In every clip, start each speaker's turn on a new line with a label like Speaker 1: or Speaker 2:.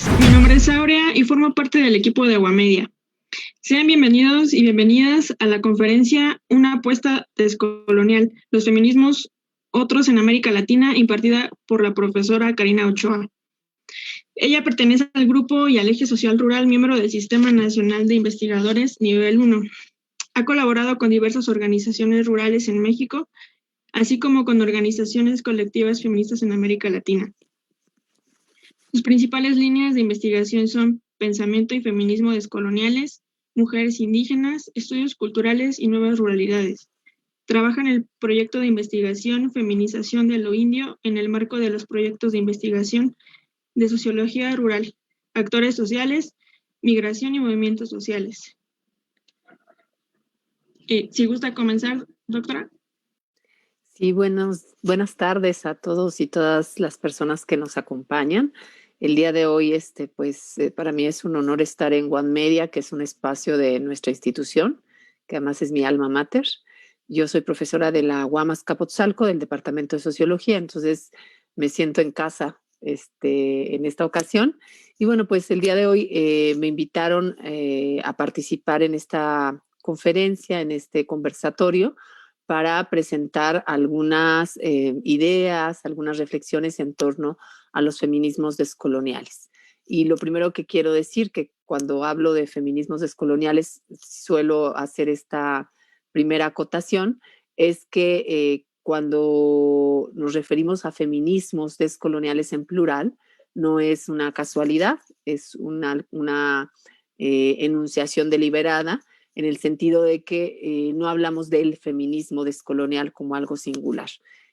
Speaker 1: Mi nombre es Aurea y formo parte del equipo de Aguamedia. Sean bienvenidos y bienvenidas a la conferencia Una apuesta descolonial, los feminismos otros en América Latina, impartida por la profesora Karina Ochoa. Ella pertenece al grupo y al eje social rural, miembro del Sistema Nacional de Investigadores Nivel 1. Ha colaborado con diversas organizaciones rurales en México, así como con organizaciones colectivas feministas en América Latina. Sus principales líneas de investigación son pensamiento y feminismo descoloniales, mujeres indígenas, estudios culturales y nuevas ruralidades. Trabaja en el proyecto de investigación Feminización de lo Indio en el marco de los proyectos de investigación de sociología rural, actores sociales, migración y movimientos sociales. Si gusta comenzar, doctora.
Speaker 2: Sí, buenas tardes a todos y todas las personas que nos acompañan. El día de hoy, para mí es un honor estar en One Media, que es un espacio de nuestra institución, que además es mi alma mater. Yo soy profesora de la UAM Azcapotzalco, del Departamento de Sociología, entonces me siento en casa en esta ocasión. Y bueno, pues el día de hoy me invitaron a participar en esta conferencia, en este conversatorio, para presentar algunas ideas, algunas reflexiones en torno a los feminismos descoloniales. Y lo primero que quiero decir, que cuando hablo de feminismos descoloniales suelo hacer esta primera acotación, es que cuando nos referimos a feminismos descoloniales en plural, no es una casualidad, es una enunciación deliberada, en el sentido de que no hablamos del feminismo descolonial como algo singular.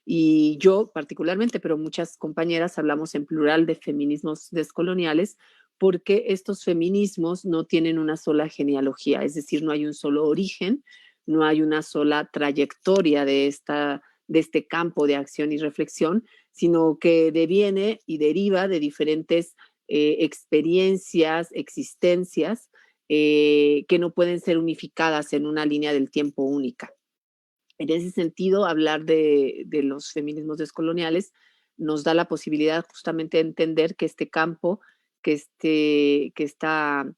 Speaker 2: Y yo particularmente, pero muchas compañeras hablamos en plural de feminismos descoloniales porque estos feminismos no tienen una sola genealogía, es decir, no hay un solo origen, no hay una sola trayectoria de este campo de acción y reflexión, sino que deviene y deriva de diferentes experiencias, existencias, que no pueden ser unificadas en una línea del tiempo única. En ese sentido, hablar de los feminismos descoloniales nos da la posibilidad justamente de entender que este campo, que esta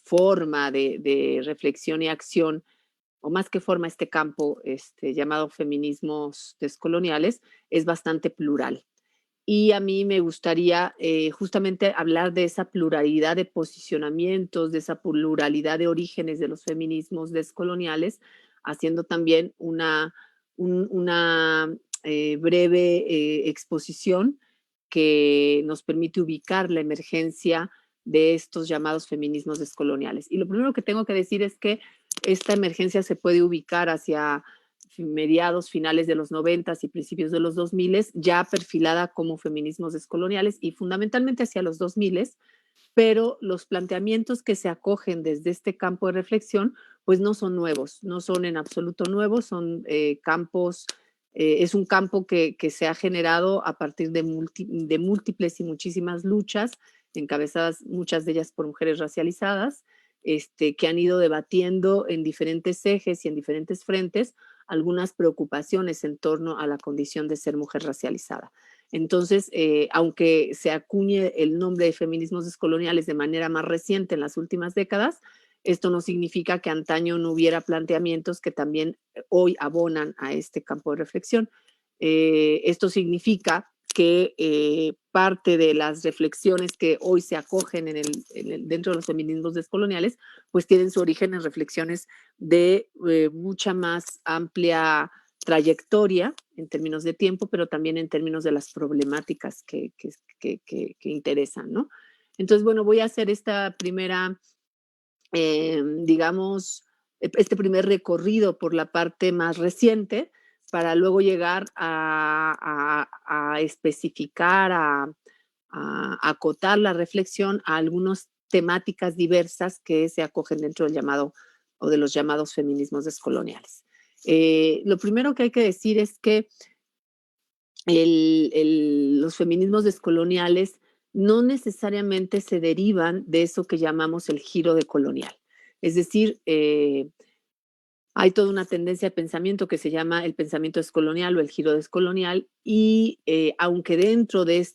Speaker 2: forma de reflexión y acción, o más que forma, este campo llamado feminismos descoloniales, es bastante plural. Y a mí me gustaría justamente hablar de esa pluralidad de posicionamientos, de esa pluralidad de orígenes de los feminismos descoloniales, haciendo también una breve exposición que nos permite ubicar la emergencia de estos llamados feminismos descoloniales. Y lo primero que tengo que decir es que esta emergencia se puede ubicar hacia mediados, finales de los 90 y principios de los 2000, ya perfilada como feminismos descoloniales y fundamentalmente hacia los 2000, pero los planteamientos que se acogen desde este campo de reflexión pues no son nuevos, no son en absoluto nuevos, son campos, es un campo que se ha generado a partir de múltiples y muchísimas luchas, encabezadas muchas de ellas por mujeres racializadas, que han ido debatiendo en diferentes ejes y en diferentes frentes algunas preocupaciones en torno a la condición de ser mujer racializada. Entonces, aunque se acuñe el nombre de feminismos descoloniales de manera más reciente en las últimas décadas, esto no significa que antaño no hubiera planteamientos que también hoy abonan a este campo de reflexión. Esto significa que parte de las reflexiones que hoy se acogen dentro de los feminismos descoloniales, pues tienen su origen en reflexiones de mucha más amplia trayectoria en términos de tiempo, pero también en términos de las problemáticas que interesan, ¿no? Entonces, bueno, voy a hacer esta primera, digamos, este primer recorrido por la parte más reciente, para luego llegar a especificar, a acotar la reflexión a algunas temáticas diversas que se acogen dentro del llamado o de los llamados feminismos descoloniales. Lo primero que hay que decir es que los feminismos descoloniales no necesariamente se derivan de eso que llamamos el giro decolonial. Es decir, hay toda una tendencia de pensamiento que se llama el pensamiento descolonial o el giro descolonial y aunque dentro de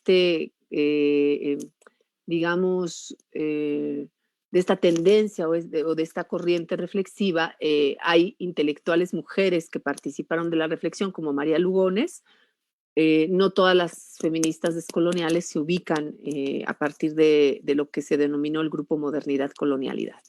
Speaker 2: digamos, de esta tendencia o de esta corriente reflexiva, hay intelectuales mujeres que participaron de la reflexión, como María Lugones. No todas las feministas descoloniales se ubican a partir de lo que se denominó el grupo Modernidad-Colonialidad.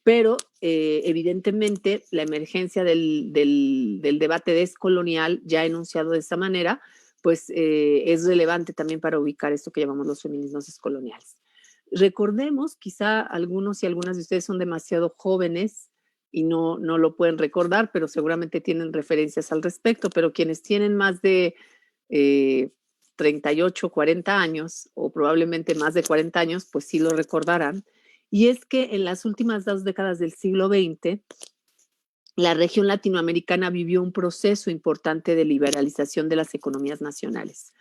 Speaker 2: Pero evidentemente la emergencia del debate descolonial, ya enunciado de esta manera, pues es relevante también para ubicar esto que llamamos los feminismos descoloniales. Recordemos, quizá algunos y algunas de ustedes son demasiado jóvenes y no lo pueden recordar, pero seguramente tienen referencias al respecto, pero quienes tienen más de 38, 40 años, o probablemente más de 40 años, pues sí lo recordarán. Y es que en las últimas 2 décadas del siglo XX, la región latinoamericana vivió un proceso importante de liberalización de las economías nacionales.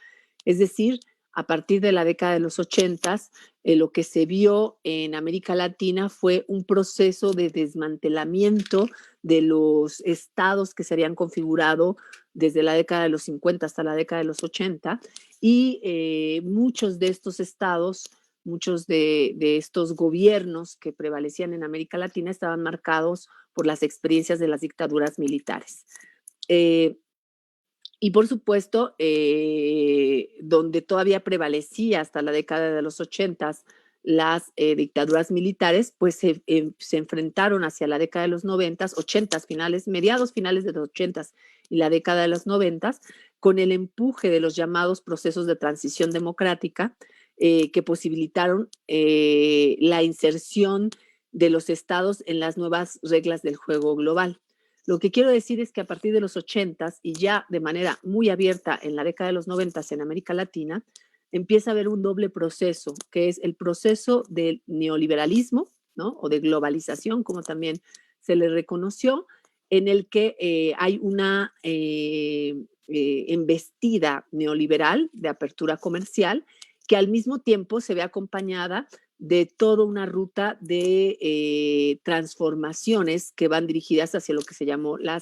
Speaker 2: Es decir, a partir de la década de los 80, lo que se vio en América Latina fue un proceso de desmantelamiento de los estados que se habían configurado desde la década de los 50 hasta la década de los 80, y muchos de estos estados, muchos de estos gobiernos que prevalecían en América Latina estaban marcados por las experiencias de las dictaduras militares. Y por supuesto, donde todavía prevalecía hasta la década de los 80 las dictaduras militares, pues se enfrentaron hacia la década de los 90, 80, mediados finales de los 80 y la década de los 90, con el empuje de los llamados procesos de transición democrática que posibilitaron la inserción de los estados en las nuevas reglas del juego global. Lo que quiero decir es que a partir de los 80 y ya de manera muy abierta en la década de los 90 en América Latina, empieza a haber un doble proceso, que es el proceso del neoliberalismo, ¿no? O de globalización, como también se le reconoció, en el que hay una embestida neoliberal de apertura comercial que al mismo tiempo se ve acompañada de toda una ruta de transformaciones que van dirigidas hacia lo que se llamó la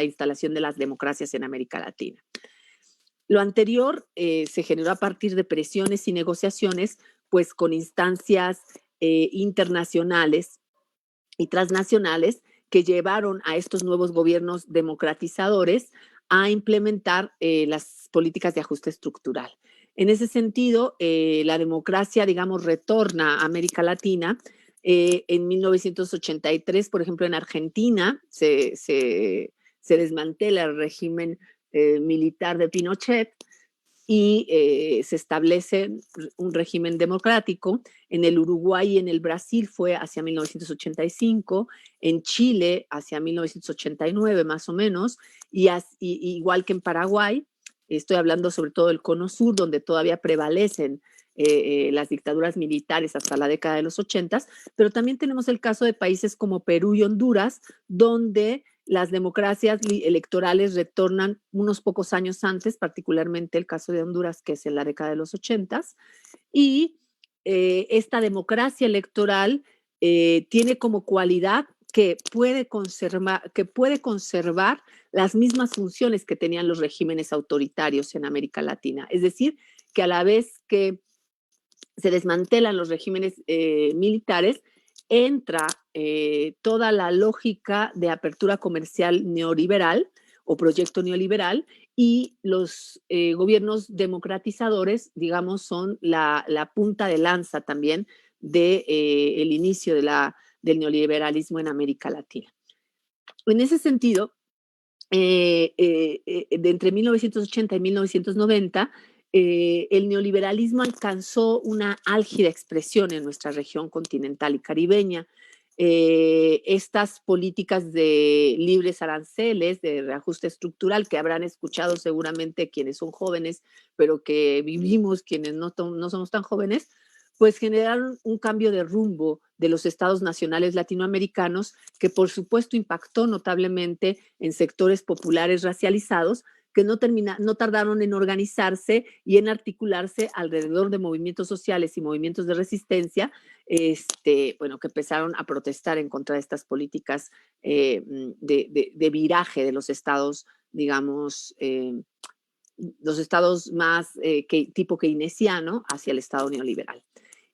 Speaker 2: instalación de las democracias en América Latina. Lo anterior se generó a partir de presiones y negociaciones, pues con instancias internacionales y transnacionales que llevaron a estos nuevos gobiernos democratizadores a implementar las políticas de ajuste estructural. En ese sentido, la democracia, digamos, retorna a América Latina. En 1983, por ejemplo, en Argentina se desmantela el régimen militar de Pinochet y se establece un régimen democrático. En el Uruguay y en el Brasil fue hacia 1985, en Chile hacia 1989 más o menos, y igual que en Paraguay. Estoy hablando sobre todo del Cono Sur, donde todavía prevalecen las dictaduras militares hasta la década de los 80, pero también tenemos el caso de países como Perú y Honduras, donde las democracias electorales retornan unos pocos años antes, particularmente el caso de Honduras, que es en la década de los 80, y esta democracia electoral tiene como cualidad que puede conservar las mismas funciones que tenían los regímenes autoritarios en América Latina. Es decir, que a la vez que se desmantelan los regímenes militares, entra toda la lógica de apertura comercial neoliberal o proyecto neoliberal, y los gobiernos democratizadores, digamos, son la punta de lanza también del inicio del neoliberalismo en América Latina. En ese sentido, de entre 1980 y 1990, el neoliberalismo alcanzó una álgida expresión en nuestra región continental y caribeña. Estas políticas de libres aranceles, de reajuste estructural, que habrán escuchado seguramente quienes son jóvenes, pero que vivimos quienes no somos tan jóvenes, pues generaron un cambio de rumbo de los estados nacionales latinoamericanos que por supuesto impactó notablemente en sectores populares racializados que no tardaron en organizarse y en articularse alrededor de movimientos sociales y movimientos de resistencia, que empezaron a protestar en contra de estas políticas de viraje de los estados, digamos, los estados más tipo keynesiano hacia el estado neoliberal.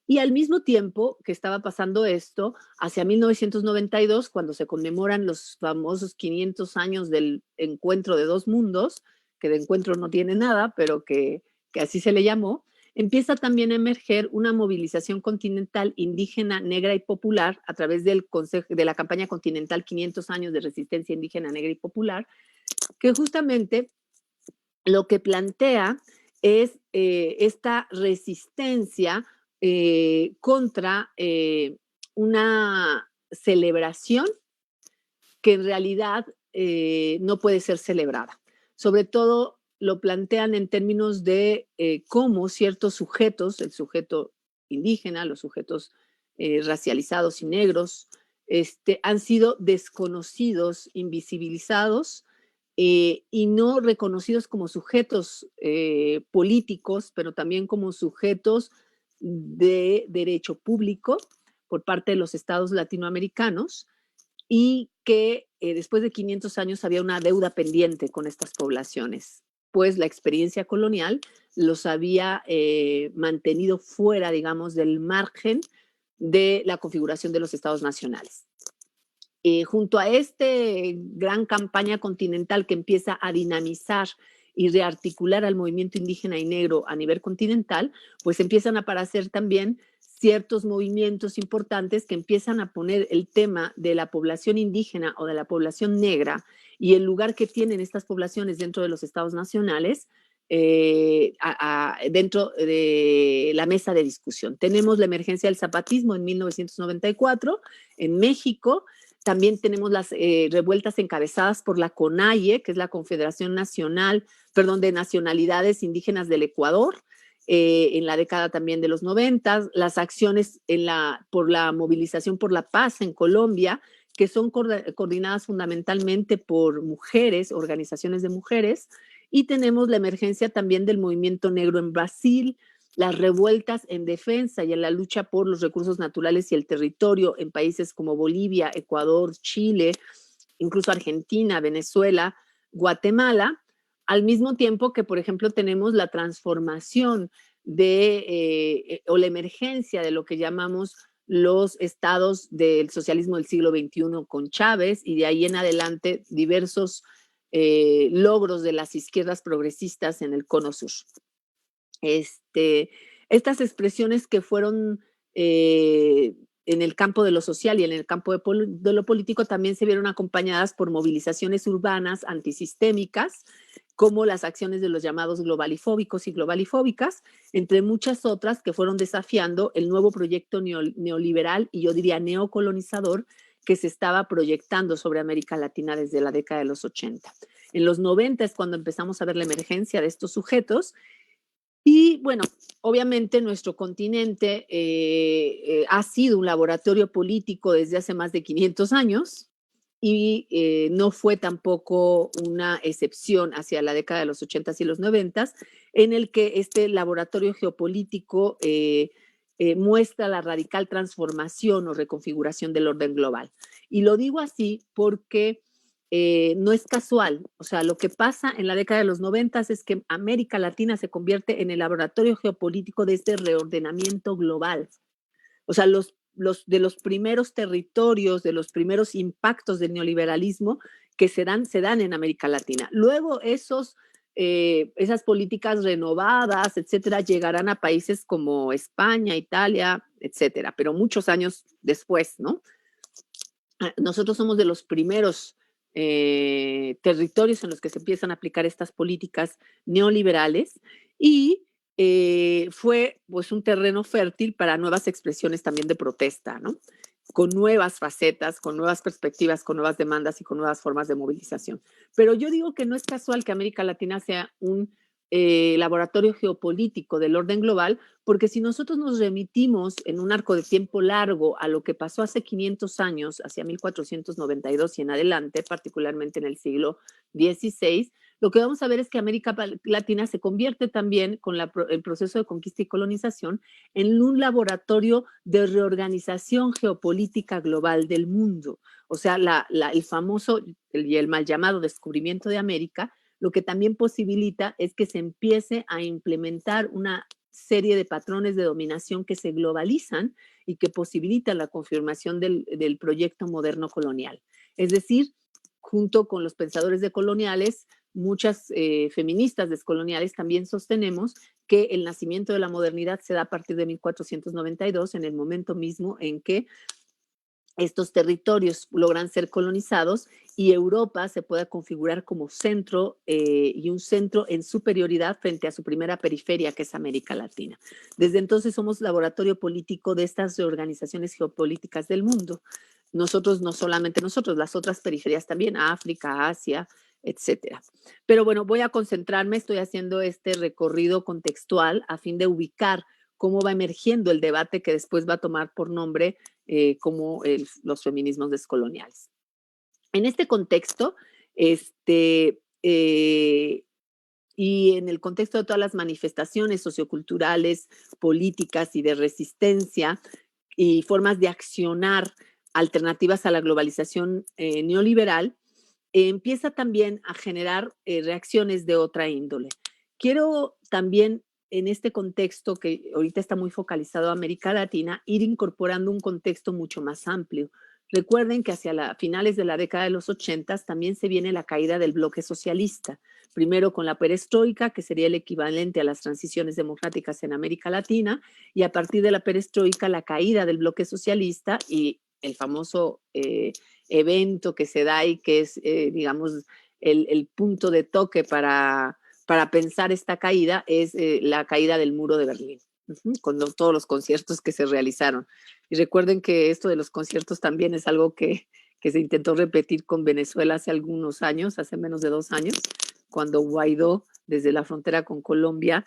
Speaker 2: Y al mismo tiempo que estaba pasando esto, hacia 1992, cuando se conmemoran los famosos 500 años del encuentro de dos mundos, que de encuentro no tiene nada, pero que así se le llamó, empieza también a emerger una movilización continental indígena, negra y popular a través del de la campaña continental 500 años de resistencia indígena, negra y popular, que justamente lo que plantea es esta resistencia contra una celebración que en realidad no puede ser celebrada. Sobre todo lo plantean en términos de cómo ciertos sujetos, el sujeto indígena, los sujetos racializados y negros, han sido desconocidos, invisibilizados y no reconocidos como sujetos políticos, pero también como sujetos de derecho público por parte de los estados latinoamericanos, y que después de 500 años había una deuda pendiente con estas poblaciones, pues la experiencia colonial los había mantenido fuera, digamos, del margen de la configuración de los estados nacionales. Junto a esta gran campaña continental que empieza a dinamizar y rearticular al movimiento indígena y negro a nivel continental, pues empiezan a aparecer también ciertos movimientos importantes que empiezan a poner el tema de la población indígena o de la población negra y el lugar que tienen estas poblaciones dentro de los estados nacionales dentro de la mesa de discusión. Tenemos la emergencia del zapatismo en 1994 en México. También tenemos las revueltas encabezadas por la CONAIE, que es la Confederación Nacional, perdón, de Nacionalidades Indígenas del Ecuador, en la década también de los 90, las acciones por la movilización por la paz en Colombia, que son coordinadas fundamentalmente por mujeres, organizaciones de mujeres, y tenemos la emergencia también del movimiento negro en Brasil, las revueltas en defensa y en la lucha por los recursos naturales y el territorio en países como Bolivia, Ecuador, Chile, incluso Argentina, Venezuela, Guatemala, al mismo tiempo que, por ejemplo, tenemos la transformación o la emergencia de lo que llamamos los estados del socialismo del siglo XXI con Chávez, y de ahí en adelante diversos logros de las izquierdas progresistas en el Cono Sur. Estas expresiones que fueron en el campo de lo social y en el campo de lo político también se vieron acompañadas por movilizaciones urbanas antisistémicas, como las acciones de los llamados globalifóbicos y globalifóbicas, entre muchas otras que fueron desafiando el nuevo proyecto neoliberal y yo diría neocolonizador que se estaba proyectando sobre América Latina desde la década de los 80. En los 90 es cuando empezamos a ver la emergencia de estos sujetos. Y bueno, obviamente nuestro continente ha sido un laboratorio político desde hace más de 500 años y no fue tampoco una excepción hacia la década de los 80s y los 90s, en el que este laboratorio geopolítico muestra la radical transformación o reconfiguración del orden global. Y lo digo así porque no es casual. O sea, lo que pasa en la década de los 90 es que América Latina se convierte en el laboratorio geopolítico de este reordenamiento global. O sea, de los primeros territorios, de los primeros impactos del neoliberalismo que se dan en América Latina. Luego esas políticas renovadas, etcétera, llegarán a países como España, Italia, etcétera, pero muchos años después, ¿no? Nosotros somos de los primeros territorios en los que se empiezan a aplicar estas políticas neoliberales y fue pues un terreno fértil para nuevas expresiones también de protesta, ¿no? Con nuevas facetas, con nuevas perspectivas, con nuevas demandas y con nuevas formas de movilización. Pero yo digo que no es casual que América Latina sea un laboratorio geopolítico del orden global, porque si nosotros nos remitimos en un arco de tiempo largo a lo que pasó hace 500 años, hacia 1492 y en adelante, particularmente en el siglo XVI, lo que vamos a ver es que América Latina se convierte también con el proceso de conquista y colonización en un laboratorio de reorganización geopolítica global del mundo. O sea, el famoso y el mal llamado descubrimiento de América lo que también posibilita es que se empiece a implementar una serie de patrones de dominación que se globalizan y que posibilitan la confirmación del proyecto moderno colonial. Es decir, junto con los pensadores decoloniales, muchas feministas descoloniales también sostenemos que el nacimiento de la modernidad se da a partir de 1492, en el momento mismo en que estos territorios logran ser colonizados y Europa se pueda configurar como centro y un centro en superioridad frente a su primera periferia, que es América Latina. Desde entonces somos laboratorio político de estas organizaciones geopolíticas del mundo. Nosotros, no solamente nosotros, las otras periferias también, África, Asia, etcétera. Pero bueno, voy a concentrarme, estoy haciendo este recorrido contextual a fin de ubicar cómo va emergiendo el debate que después va a tomar por nombre como los feminismos descoloniales. En este contexto, y en el contexto de todas las manifestaciones socioculturales, políticas y de resistencia y formas de accionar alternativas a la globalización neoliberal, empieza también a generar reacciones de otra índole. Quiero también en este contexto, que ahorita está muy focalizado a América Latina, ir incorporando un contexto mucho más amplio. Recuerden que hacia finales de la década de los 80 también se viene la caída del bloque socialista, primero con la perestroika, que sería el equivalente a las transiciones democráticas en América Latina, y a partir de la perestroika la caída del bloque socialista y el famoso evento que se da y que es, digamos, el punto de toque para pensar esta caída es la caída del muro de Berlín, con todos los conciertos que se realizaron. Y recuerden que esto de los conciertos también es algo que se intentó repetir con Venezuela hace algunos años, hace menos de 2 años, cuando Guaidó, desde la frontera con Colombia,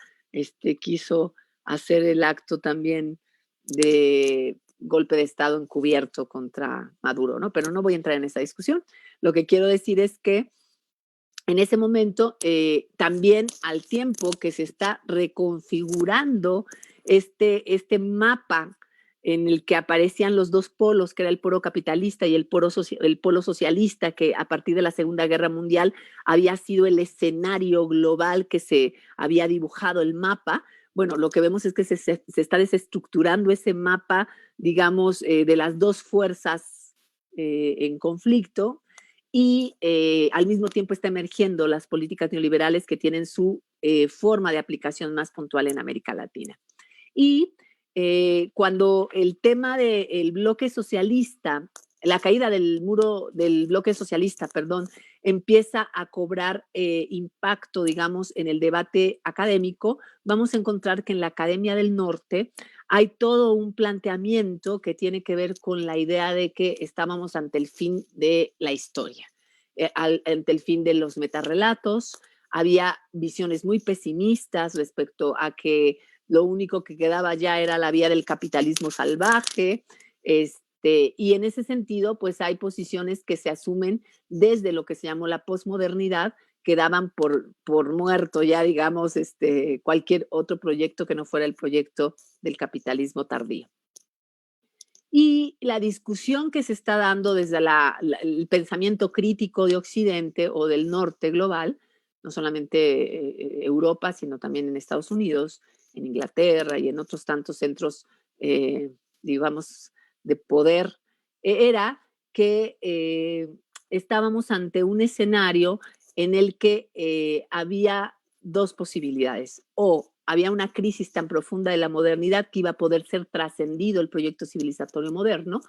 Speaker 2: quiso hacer el acto también de golpe de Estado encubierto contra Maduro, ¿no? Pero no voy a entrar en esa discusión. Lo que quiero decir es que en ese momento, también al tiempo que se está reconfigurando este mapa en el que aparecían los dos polos, que era el polo capitalista y el polo socialista, que a partir de la Segunda Guerra Mundial había sido el escenario global que se había dibujado el mapa. Bueno, lo que vemos es que se está desestructurando ese mapa, digamos, de las dos fuerzas en conflicto, y al mismo tiempo está emergiendo las políticas neoliberales que tienen su forma de aplicación más puntual en América Latina. Y cuando el tema del bloque socialista, la caída del muro del bloque socialista, perdón, empieza a cobrar impacto, digamos, en el debate académico, vamos a encontrar que en la Academia del Norte hay todo un planteamiento que tiene que ver con la idea de que estábamos ante el fin de la historia, ante el fin de los metarrelatos. Había visiones muy pesimistas respecto a que lo único que quedaba ya era la vía del capitalismo salvaje, y en ese sentido, pues hay posiciones que se asumen desde lo que se llamó la posmodernidad, que daban por muerto ya, digamos, cualquier otro proyecto que no fuera el proyecto del capitalismo tardío. Y la discusión que se está dando desde el pensamiento crítico de Occidente o del norte global, no solamente Europa, sino también en Estados Unidos, en Inglaterra y en otros tantos centros, digamos, de poder, era que estábamos ante un escenario en el que había dos posibilidades: o había una crisis tan profunda de la modernidad que iba a poder ser trascendido el proyecto civilizatorio moderno,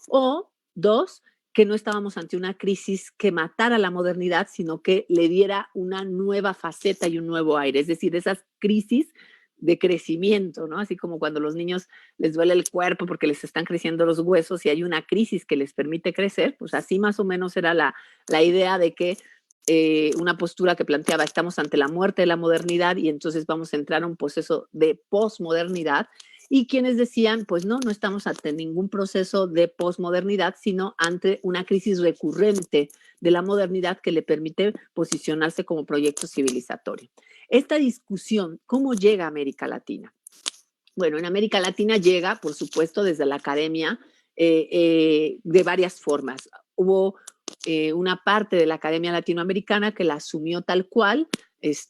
Speaker 2: o dos, que no estábamos ante una crisis que matara la modernidad, sino que le diera una nueva faceta y un nuevo aire, es decir, esas crisis de crecimiento, ¿no? Así como cuando a los niños les duele el cuerpo porque les están creciendo los huesos y hay una crisis que les permite crecer, pues así más o menos era la idea de que una postura que planteaba: estamos ante la muerte de la modernidad y entonces vamos a entrar a un proceso de posmodernidad, y quienes decían, pues no estamos ante ningún proceso de posmodernidad, sino ante una crisis recurrente de la modernidad que le permite posicionarse como proyecto civilizatorio. Esta discusión, ¿cómo llega a América Latina? Bueno, en América Latina llega, por supuesto, desde la academia de varias formas. Hubo una parte de la Academia Latinoamericana que la asumió tal cual,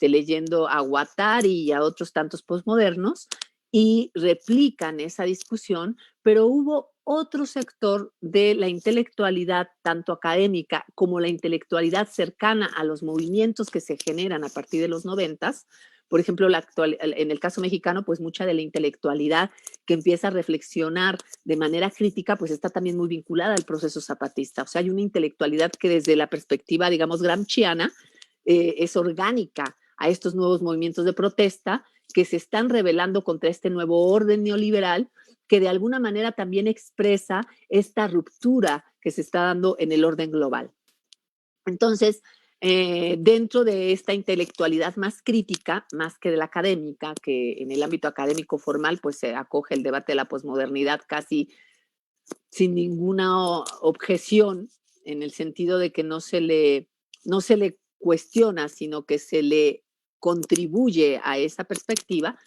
Speaker 2: leyendo a Guattari y a otros tantos postmodernos, y replican esa discusión, pero hubo otro sector de la intelectualidad, tanto académica como la intelectualidad cercana a los movimientos que se generan a partir de los 90s. Por ejemplo, en el caso mexicano, pues mucha de la intelectualidad que empieza a reflexionar de manera crítica, pues está también muy vinculada al proceso zapatista. O sea, hay una intelectualidad que desde la perspectiva, digamos, gramsciana, es orgánica a estos nuevos movimientos de protesta que se están rebelando contra este nuevo orden neoliberal que de alguna manera también expresa esta ruptura que se está dando en el orden global. Entonces, dentro de esta intelectualidad más crítica, más que de la académica, que en el ámbito académico formal, pues se acoge el debate de la posmodernidad casi sin ninguna objeción, en el sentido de que no se le cuestiona, sino que se le contribuye a esa perspectiva.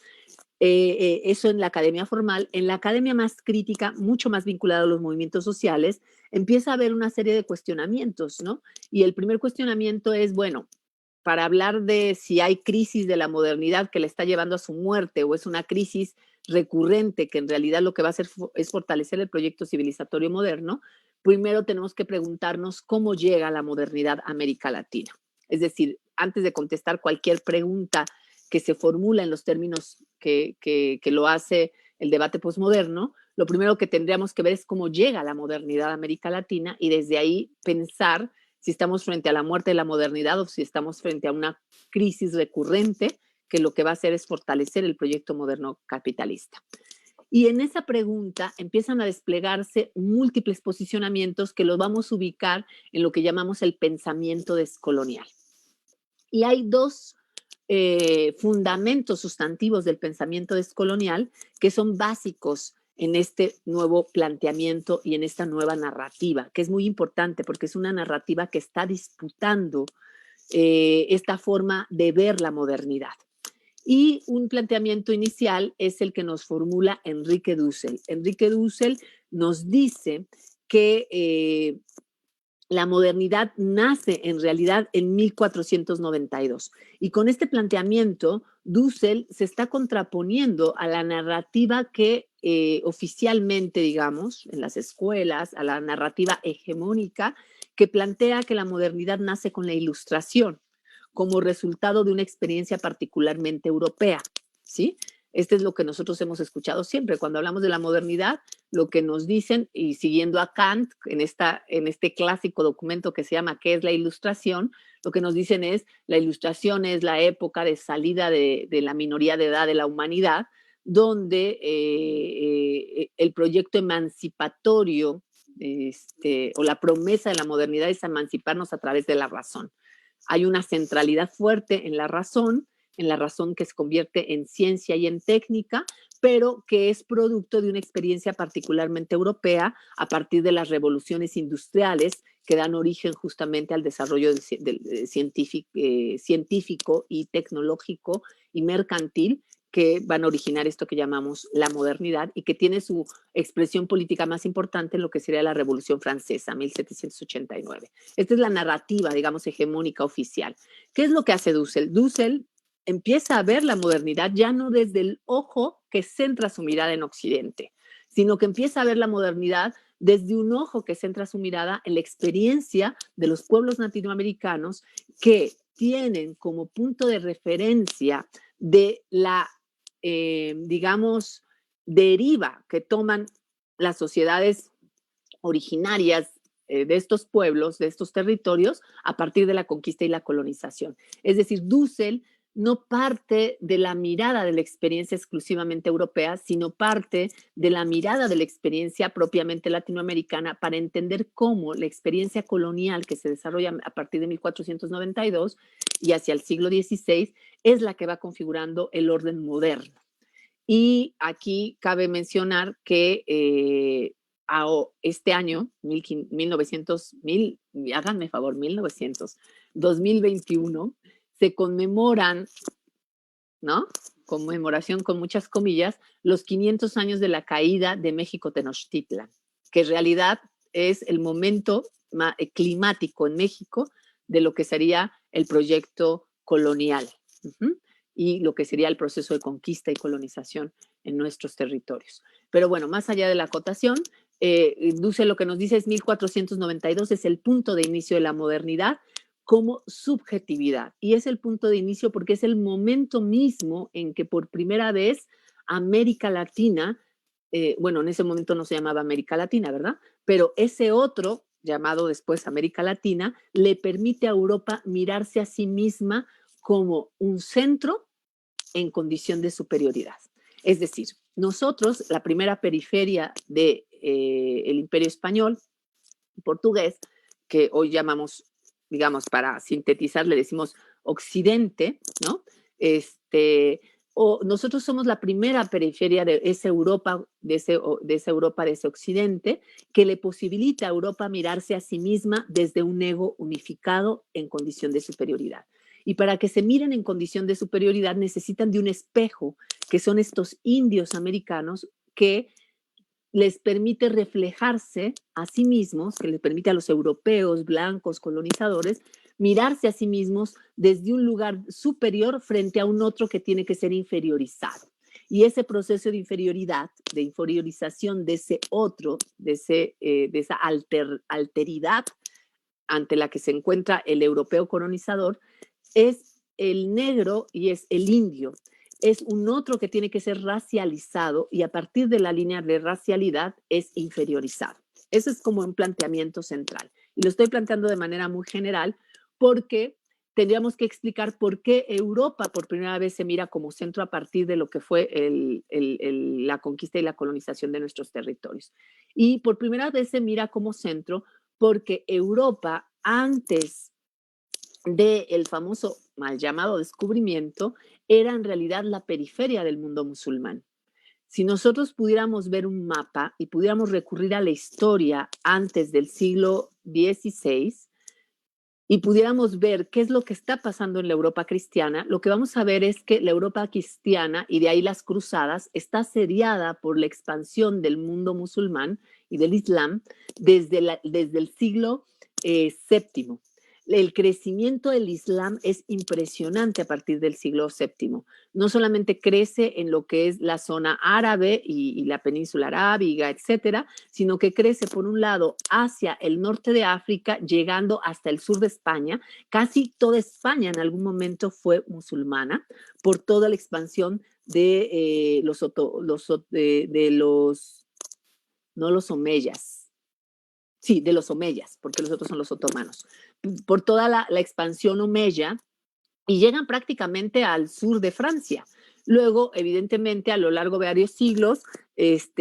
Speaker 2: Eso en la academia formal. En la academia más crítica, mucho más vinculada a los movimientos sociales, empieza a haber una serie de cuestionamientos, ¿no? Y el primer cuestionamiento es, bueno, para hablar de si hay crisis de la modernidad que le está llevando a su muerte o es una crisis recurrente que en realidad lo que va a hacer es fortalecer el proyecto civilizatorio moderno, primero tenemos que preguntarnos cómo llega la modernidad a América Latina. Es decir, antes de contestar cualquier pregunta que se formula en los términos que lo hace el debate posmoderno, lo primero que tendríamos que ver es cómo llega la modernidad a América Latina y desde ahí pensar si estamos frente a la muerte de la modernidad o si estamos frente a una crisis recurrente que lo que va a hacer es fortalecer el proyecto moderno capitalista. Y en esa pregunta empiezan a desplegarse múltiples posicionamientos que los vamos a ubicar en lo que llamamos el pensamiento descolonial. Y hay dos fundamentos sustantivos del pensamiento descolonial que son básicos en este nuevo planteamiento y en esta nueva narrativa, que es muy importante porque es una narrativa que está disputando esta forma de ver la modernidad. Y un planteamiento inicial es el que nos formula Enrique Dussel. Enrique Dussel nos dice que la modernidad nace en realidad en 1492. Y con este planteamiento, Dussel se está contraponiendo a la narrativa que oficialmente, digamos, en las escuelas, a la narrativa hegemónica que plantea que la modernidad nace con la Ilustración como resultado de una experiencia particularmente europea, ¿sí? Este es lo que nosotros hemos escuchado siempre. Cuando hablamos de la modernidad, lo que nos dicen, y siguiendo a Kant, en este clásico documento que se llama ¿Qué es la Ilustración? Lo que nos dicen es, la Ilustración es la época de salida de la minoría de edad de la humanidad, donde el proyecto emancipatorio o la promesa de la modernidad es emanciparnos a través de la razón. Hay una centralidad fuerte en la razón que se convierte en ciencia y en técnica, pero que es producto de una experiencia particularmente europea a partir de las revoluciones industriales que dan origen justamente al desarrollo científico y tecnológico y mercantil que van a originar esto que llamamos la modernidad y que tiene su expresión política más importante en lo que sería la Revolución Francesa, 1789. Esta es la narrativa, digamos, hegemónica oficial. ¿Qué es lo que hace Dussel? Dussel empieza a ver la modernidad ya no desde el ojo que centra su mirada en Occidente, sino que empieza a ver la modernidad desde un ojo que centra su mirada en la experiencia de los pueblos latinoamericanos que tienen como punto de referencia de la, digamos, deriva que toman las sociedades originarias de estos pueblos, de estos territorios, a partir de la conquista y la colonización. Es decir, Dussel no parte de la mirada de la experiencia exclusivamente europea, sino parte de la mirada de la experiencia propiamente latinoamericana para entender cómo la experiencia colonial que se desarrolla a partir de 1492 y hacia el siglo XVI es la que va configurando el orden moderno. Y aquí cabe mencionar que este año, 2021, se conmemoran, ¿no? Conmemoración con muchas comillas, los 500 años de la caída de México Tenochtitlan, que en realidad es el momento climático en México de lo que sería el proyecto colonial y lo que sería el proceso de conquista y colonización en nuestros territorios. Pero bueno, más allá de la acotación, Duce lo que nos dice es 1492, es el punto de inicio de la modernidad como subjetividad. Y es el punto de inicio porque es el momento mismo en que por primera vez América Latina, bueno, en ese momento no se llamaba América Latina, ¿verdad? Pero ese otro, llamado después América Latina, le permite a Europa mirarse a sí misma como un centro en condición de superioridad. Es decir, nosotros, la primera periferia del Imperio Español, portugués, que hoy llamamos, digamos, para sintetizar, le decimos Occidente, ¿no? Nosotros somos la primera periferia de esa Europa, de ese Occidente, que le posibilita a Europa mirarse a sí misma desde un ego unificado en condición de superioridad. Y para que se miren en condición de superioridad necesitan de un espejo, que son estos indios americanos que les permite reflejarse a sí mismos, que les permite a los europeos, blancos, colonizadores, mirarse a sí mismos desde un lugar superior frente a un otro que tiene que ser inferiorizado. Y ese proceso de inferioridad, de inferiorización de ese otro, de esa alteridad ante la que se encuentra el europeo colonizador, es el negro y es el indio. Es un otro que tiene que ser racializado y a partir de la línea de racialidad es inferiorizado. Ese es como un planteamiento central. Y lo estoy planteando de manera muy general porque tendríamos que explicar por qué Europa por primera vez se mira como centro a partir de lo que fue la conquista y la colonización de nuestros territorios. Y por primera vez se mira como centro porque Europa, antes del famoso mal llamado descubrimiento, era en realidad la periferia del mundo musulmán. Si nosotros pudiéramos ver un mapa y pudiéramos recurrir a la historia antes del siglo XVI y pudiéramos ver qué es lo que está pasando en la Europa cristiana, lo que vamos a ver es que la Europa cristiana, y de ahí las cruzadas, está asediada por la expansión del mundo musulmán y del Islam desde el siglo VII. El crecimiento del Islam es impresionante a partir del siglo VII. No solamente crece en lo que es la zona árabe y la península arábiga, etcétera, sino que crece por un lado hacia el norte de África, llegando hasta el sur de España. Casi toda España en algún momento fue musulmana por toda la expansión de no los omeyas, sí, de los omeyas, porque los otros son los otomanos, por toda la expansión omeya, y llegan prácticamente al sur de Francia. Luego, evidentemente, a lo largo de varios siglos,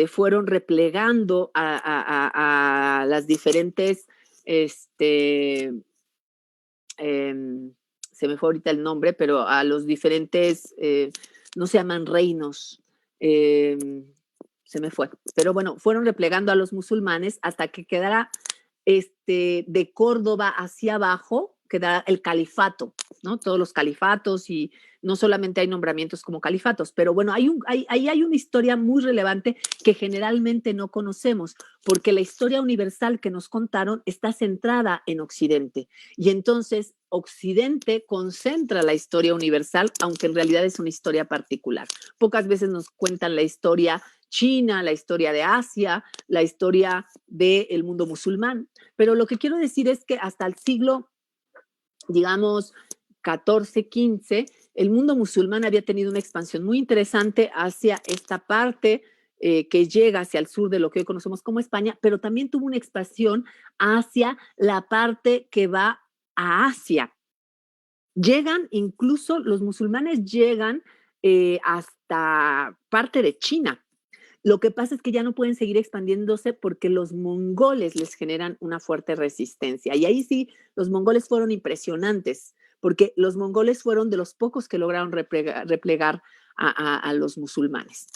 Speaker 2: fueron replegando a las diferentes, se me fue ahorita el nombre, pero a los diferentes, no se llaman reinos, se me fue, pero bueno, fueron replegando a los musulmanes hasta que quedara de Córdoba hacia abajo, quedara el califato, ¿no? Todos los califatos y no solamente hay nombramientos como califatos, pero bueno, ahí hay una historia muy relevante que generalmente no conocemos, porque la historia universal que nos contaron está centrada en Occidente. Y entonces Occidente concentra la historia universal, aunque en realidad es una historia particular. Pocas veces nos cuentan la historia China, la historia de Asia, la historia del mundo musulmán. Pero lo que quiero decir es que hasta el siglo, digamos, 14, 15, el mundo musulmán había tenido una expansión muy interesante hacia esta parte que llega hacia el sur de lo que hoy conocemos como España, pero también tuvo una expansión hacia la parte que va a Asia. Llegan, incluso los musulmanes llegan hasta parte de China. Lo que pasa es que ya no pueden seguir expandiéndose porque los mongoles les generan una fuerte resistencia. Y ahí sí, los mongoles fueron impresionantes, porque los mongoles fueron de los pocos que lograron replegar a los musulmanes.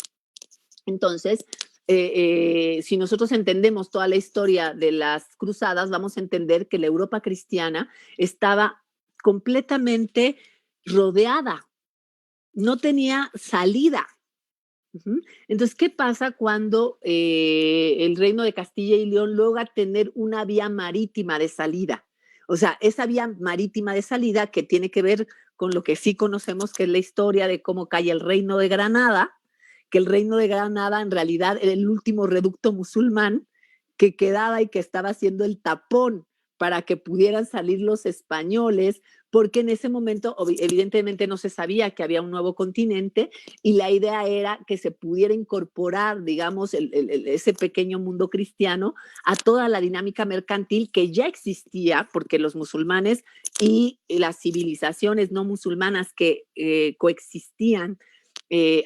Speaker 2: Entonces, si nosotros entendemos toda la historia de las cruzadas, vamos a entender que la Europa cristiana estaba completamente rodeada, no tenía salida. Ujú. Entonces, ¿qué pasa cuando el reino de Castilla y León logra tener una vía marítima de salida? O sea, esa vía marítima de salida que tiene que ver con lo que sí conocemos, que es la historia de cómo cae el reino de Granada, que el reino de Granada en realidad era el último reducto musulmán que quedaba y que estaba haciendo el tapón para que pudieran salir los españoles, porque en ese momento evidentemente no se sabía que había un nuevo continente y la idea era que se pudiera incorporar, digamos, ese pequeño mundo cristiano a toda la dinámica mercantil que ya existía, porque los musulmanes y las civilizaciones no musulmanas que coexistían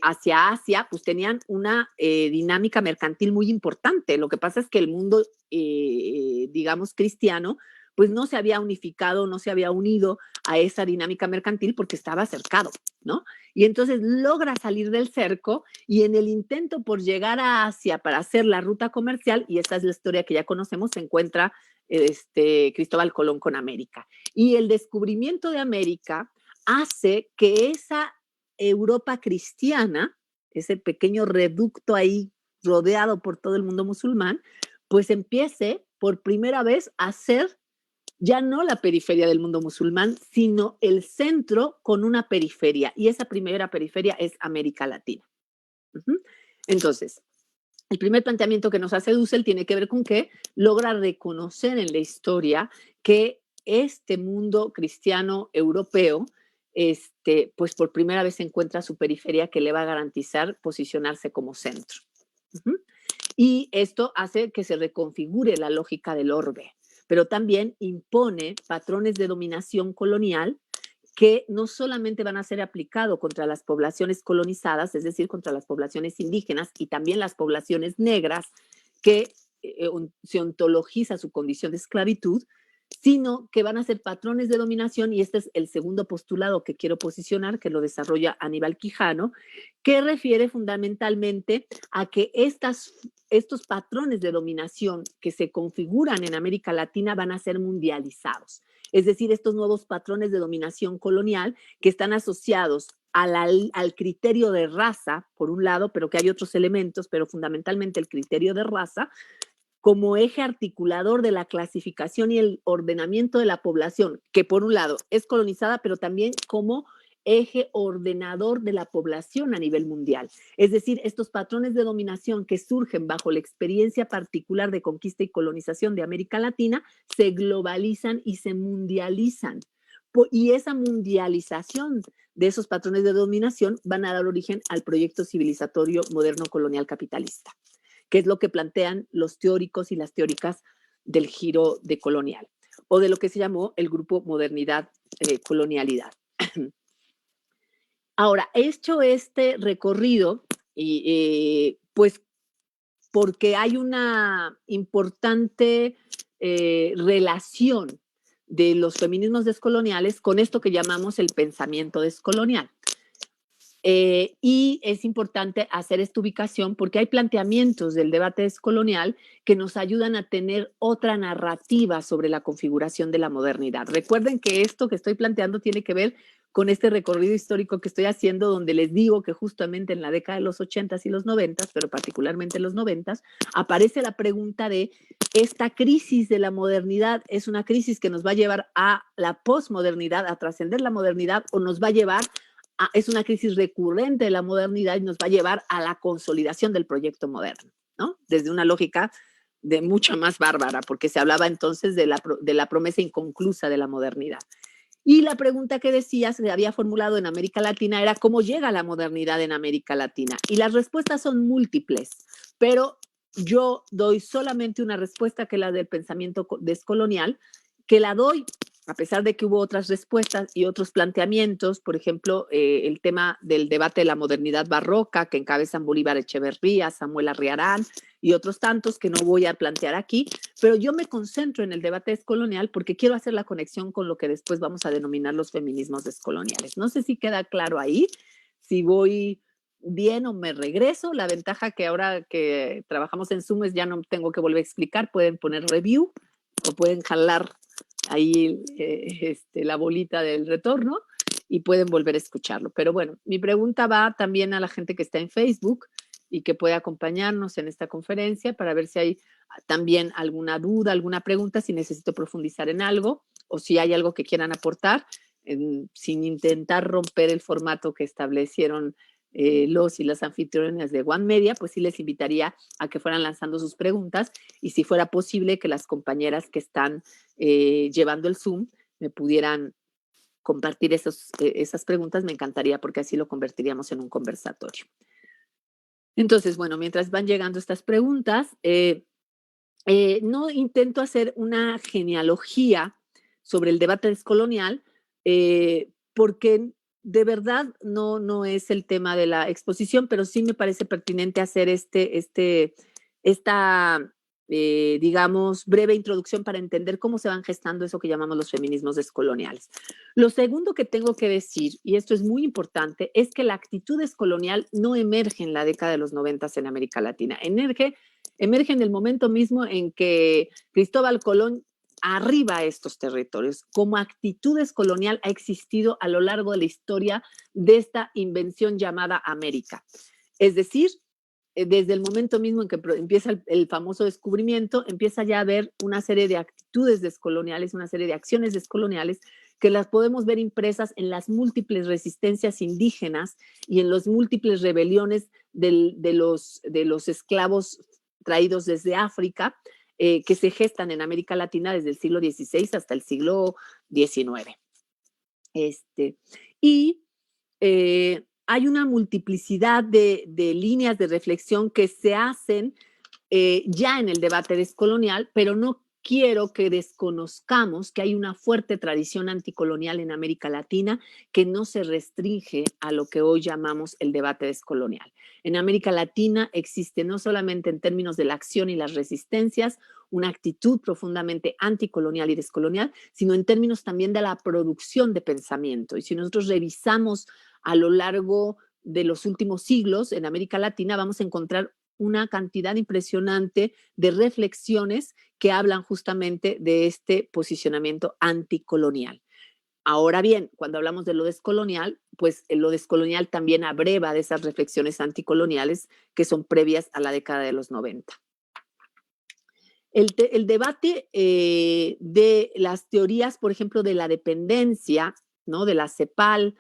Speaker 2: hacia Asia, pues tenían una dinámica mercantil muy importante. Lo que pasa es que el mundo, digamos, cristiano, pues no se había unificado, no se había unido a esa dinámica mercantil porque estaba cercado, ¿no? Y entonces logra salir del cerco y en el intento por llegar a Asia para hacer la ruta comercial, y esta es la historia que ya conocemos, se encuentra Cristóbal Colón con América. Y el descubrimiento de América hace que esa Europa cristiana, ese pequeño reducto ahí rodeado por todo el mundo musulmán, pues empiece por primera vez a ser ya no la periferia del mundo musulmán, sino el centro con una periferia. Y esa primera periferia es América Latina. Uh-huh. Entonces, el primer planteamiento que nos hace Dussel tiene que ver con que logra reconocer en la historia que este mundo cristiano europeo, pues por primera vez encuentra su periferia que le va a garantizar posicionarse como centro. Uh-huh. Y esto hace que se reconfigure la lógica del orbe, pero también impone patrones de dominación colonial que no solamente van a ser aplicados contra las poblaciones colonizadas, es decir, contra las poblaciones indígenas y también las poblaciones negras, que se ontologiza su condición de esclavitud, sino que van a ser patrones de dominación, y este es el segundo postulado que quiero posicionar, que lo desarrolla Aníbal Quijano, que refiere fundamentalmente a que estos patrones de dominación que se configuran en América Latina van a ser mundializados. Es decir, estos nuevos patrones de dominación colonial que están asociados al criterio de raza, por un lado, pero que hay otros elementos, pero fundamentalmente el criterio de raza, como eje articulador de la clasificación y el ordenamiento de la población, que por un lado es colonizada, pero también como eje ordenador de la población a nivel mundial. Es decir, estos patrones de dominación que surgen bajo la experiencia particular de conquista y colonización de América Latina se globalizan y se mundializan. Y esa mundialización de esos patrones de dominación van a dar origen al proyecto civilizatorio moderno colonial capitalista, que es lo que plantean los teóricos y las teóricas del giro decolonial, o de lo que se llamó el grupo Modernidad Colonialidad. Ahora, he hecho este recorrido y pues porque hay una importante relación de los feminismos descoloniales con esto que llamamos el pensamiento descolonial. Y es importante hacer esta ubicación porque hay planteamientos del debate descolonial que nos ayudan a tener otra narrativa sobre la configuración de la modernidad. Recuerden que esto que estoy planteando tiene que ver con este recorrido histórico que estoy haciendo, donde les digo que justamente en la década de los 80s y los 90s, pero particularmente en los 90s, aparece la pregunta de esta crisis de la modernidad, ¿es una crisis que nos va a llevar a la posmodernidad, a trascender la modernidad, o nos va a llevar es una crisis recurrente de la modernidad y nos va a llevar a la consolidación del proyecto moderno, ¿no? Desde una lógica de mucha más bárbara, porque se hablaba entonces de la promesa inconclusa de la modernidad. Y la pregunta que decía, se había formulado en América Latina, era ¿cómo llega la modernidad en América Latina? Y las respuestas son múltiples, pero yo doy solamente una respuesta, que es la del pensamiento descolonial, que la doy a pesar de que hubo otras respuestas y otros planteamientos, por ejemplo, el tema del debate de la modernidad barroca, que encabezan Bolívar Echeverría, Samuel Arriarán y otros tantos que no voy a plantear aquí, pero yo me concentro en el debate descolonial porque quiero hacer la conexión con lo que después vamos a denominar los feminismos descoloniales. No sé si queda claro ahí, si voy bien o me regreso. La ventaja que ahora que trabajamos en Zoom es ya no tengo que volver a explicar, pueden poner review o pueden jalar ahí la bolita del retorno y pueden volver a escucharlo. Pero bueno, mi pregunta va también a la gente que está en Facebook, y que puede acompañarnos en esta conferencia para ver si hay también alguna duda, alguna pregunta, si necesito profundizar en algo o si hay algo que quieran aportar, sin intentar romper el formato que establecieron los y las anfitriones de One Media, pues sí les invitaría a que fueran lanzando sus preguntas y si fuera posible que las compañeras que están llevando el Zoom me pudieran compartir esas preguntas, me encantaría porque así lo convertiríamos en un conversatorio. Entonces, bueno, mientras van llegando estas preguntas, no intento hacer una genealogía sobre el debate descolonial, porque de verdad no es el tema de la exposición, pero sí me parece pertinente hacer esta, digamos, breve introducción para entender cómo se van gestando eso que llamamos los feminismos descoloniales. Lo segundo que tengo que decir, y esto es muy importante, es que la actitud descolonial no emerge en la década de los 90 en América Latina, emerge en el momento mismo en que Cristóbal Colón arriba a estos territorios. Como actitud descolonial ha existido a lo largo de la historia de esta invención llamada América. Es decir, desde el momento mismo en que empieza el famoso descubrimiento, empieza ya a haber una serie de actitudes descoloniales, una serie de acciones descoloniales que las podemos ver impresas en las múltiples resistencias indígenas y en las múltiples rebeliones de los esclavos traídos desde África, que se gestan en América Latina desde el siglo XVI hasta el siglo XIX. Hay una multiplicidad de líneas de reflexión que se hacen ya en el debate descolonial, pero no quiero que desconozcamos que hay una fuerte tradición anticolonial en América Latina que no se restringe a lo que hoy llamamos el debate descolonial. En América Latina existe no solamente en términos de la acción y las resistencias una actitud profundamente anticolonial y descolonial, sino en términos también de la producción de pensamiento. Y si nosotros revisamos a lo largo de los últimos siglos en América Latina, vamos a encontrar una cantidad impresionante de reflexiones que hablan justamente de este posicionamiento anticolonial. Ahora bien, cuando hablamos de lo descolonial, pues lo descolonial también abreva de esas reflexiones anticoloniales que son previas a la década de los 90. El debate de las teorías, por ejemplo, de la dependencia, ¿no?, de la CEPAL,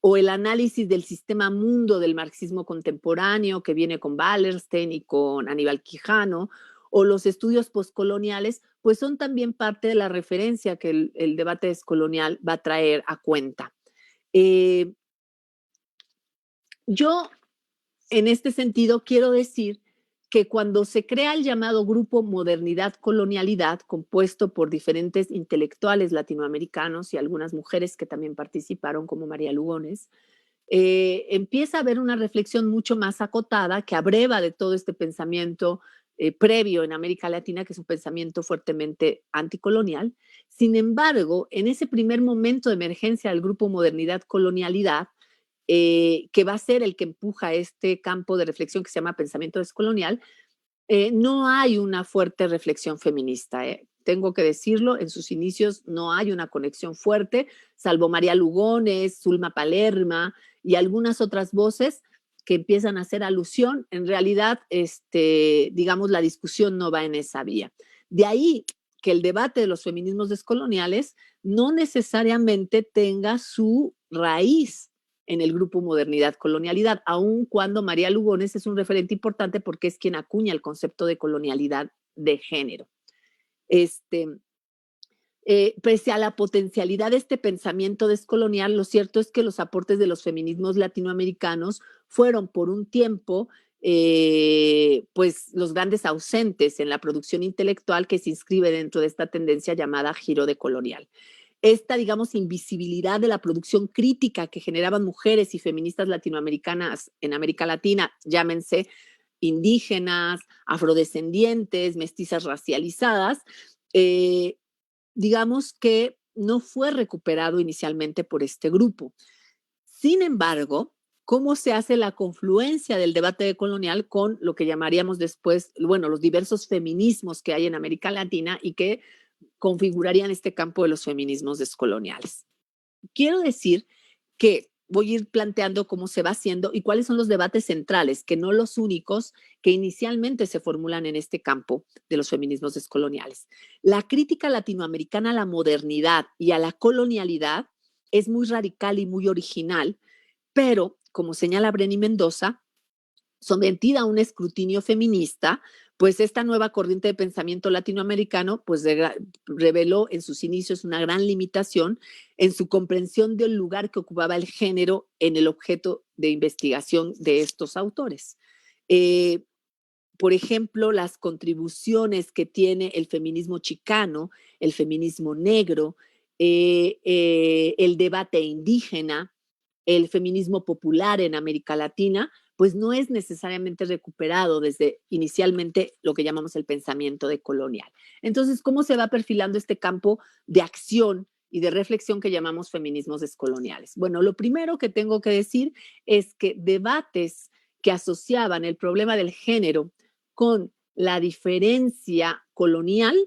Speaker 2: o el análisis del sistema mundo del marxismo contemporáneo que viene con Wallerstein y con Aníbal Quijano, o los estudios postcoloniales, pues son también parte de la referencia que el debate descolonial va a traer a cuenta. Yo, en este sentido, quiero decir que cuando se crea el llamado Grupo Modernidad Colonialidad, compuesto por diferentes intelectuales latinoamericanos y algunas mujeres que también participaron, como María Lugones, empieza a haber una reflexión mucho más acotada que abreva de todo este pensamiento previo en América Latina, que es un pensamiento fuertemente anticolonial. Sin embargo, en ese primer momento de emergencia del Grupo Modernidad Colonialidad, que va a ser el que empuja este campo de reflexión que se llama pensamiento descolonial, no hay una fuerte reflexión feminista. Tengo que decirlo, en sus inicios no hay una conexión fuerte, salvo María Lugones, Zulma Palerma y algunas otras voces que empiezan a hacer alusión. En realidad, digamos, la discusión no va en esa vía. De ahí que el debate de los feminismos descoloniales no necesariamente tenga su raíz en el Grupo Modernidad Colonialidad, aun cuando María Lugones es un referente importante porque es quien acuña el concepto de colonialidad de género. Pese a la potencialidad de este pensamiento descolonial, lo cierto es que los aportes de los feminismos latinoamericanos fueron por un tiempo pues los grandes ausentes en la producción intelectual que se inscribe dentro de esta tendencia llamada giro decolonial. Esta, digamos, invisibilidad de la producción crítica que generaban mujeres y feministas latinoamericanas en América Latina, llámense indígenas, afrodescendientes, mestizas racializadas, digamos que no fue recuperado inicialmente por este grupo. Sin embargo, ¿cómo se hace la confluencia del debate decolonial con lo que llamaríamos después, bueno, los diversos feminismos que hay en América Latina y que configurarían este campo de los feminismos descoloniales? Quiero decir que voy a ir planteando cómo se va haciendo y cuáles son los debates centrales, que no los únicos que inicialmente se formulan en este campo de los feminismos descoloniales. La crítica latinoamericana a la modernidad y a la colonialidad es muy radical y muy original, pero, como señala Breni Mendoza, sometida a un escrutinio feminista, pues esta nueva corriente de pensamiento latinoamericano pues reveló en sus inicios una gran limitación en su comprensión del lugar que ocupaba el género en el objeto de investigación de estos autores. Por ejemplo, las contribuciones que tiene el feminismo chicano, el feminismo negro, el debate indígena, el feminismo popular en América Latina, pues no es necesariamente recuperado desde inicialmente lo que llamamos el pensamiento decolonial. Entonces, ¿cómo se va perfilando este campo de acción y de reflexión que llamamos feminismos descoloniales? Bueno, lo primero que tengo que decir es que debates que asociaban el problema del género con la diferencia colonial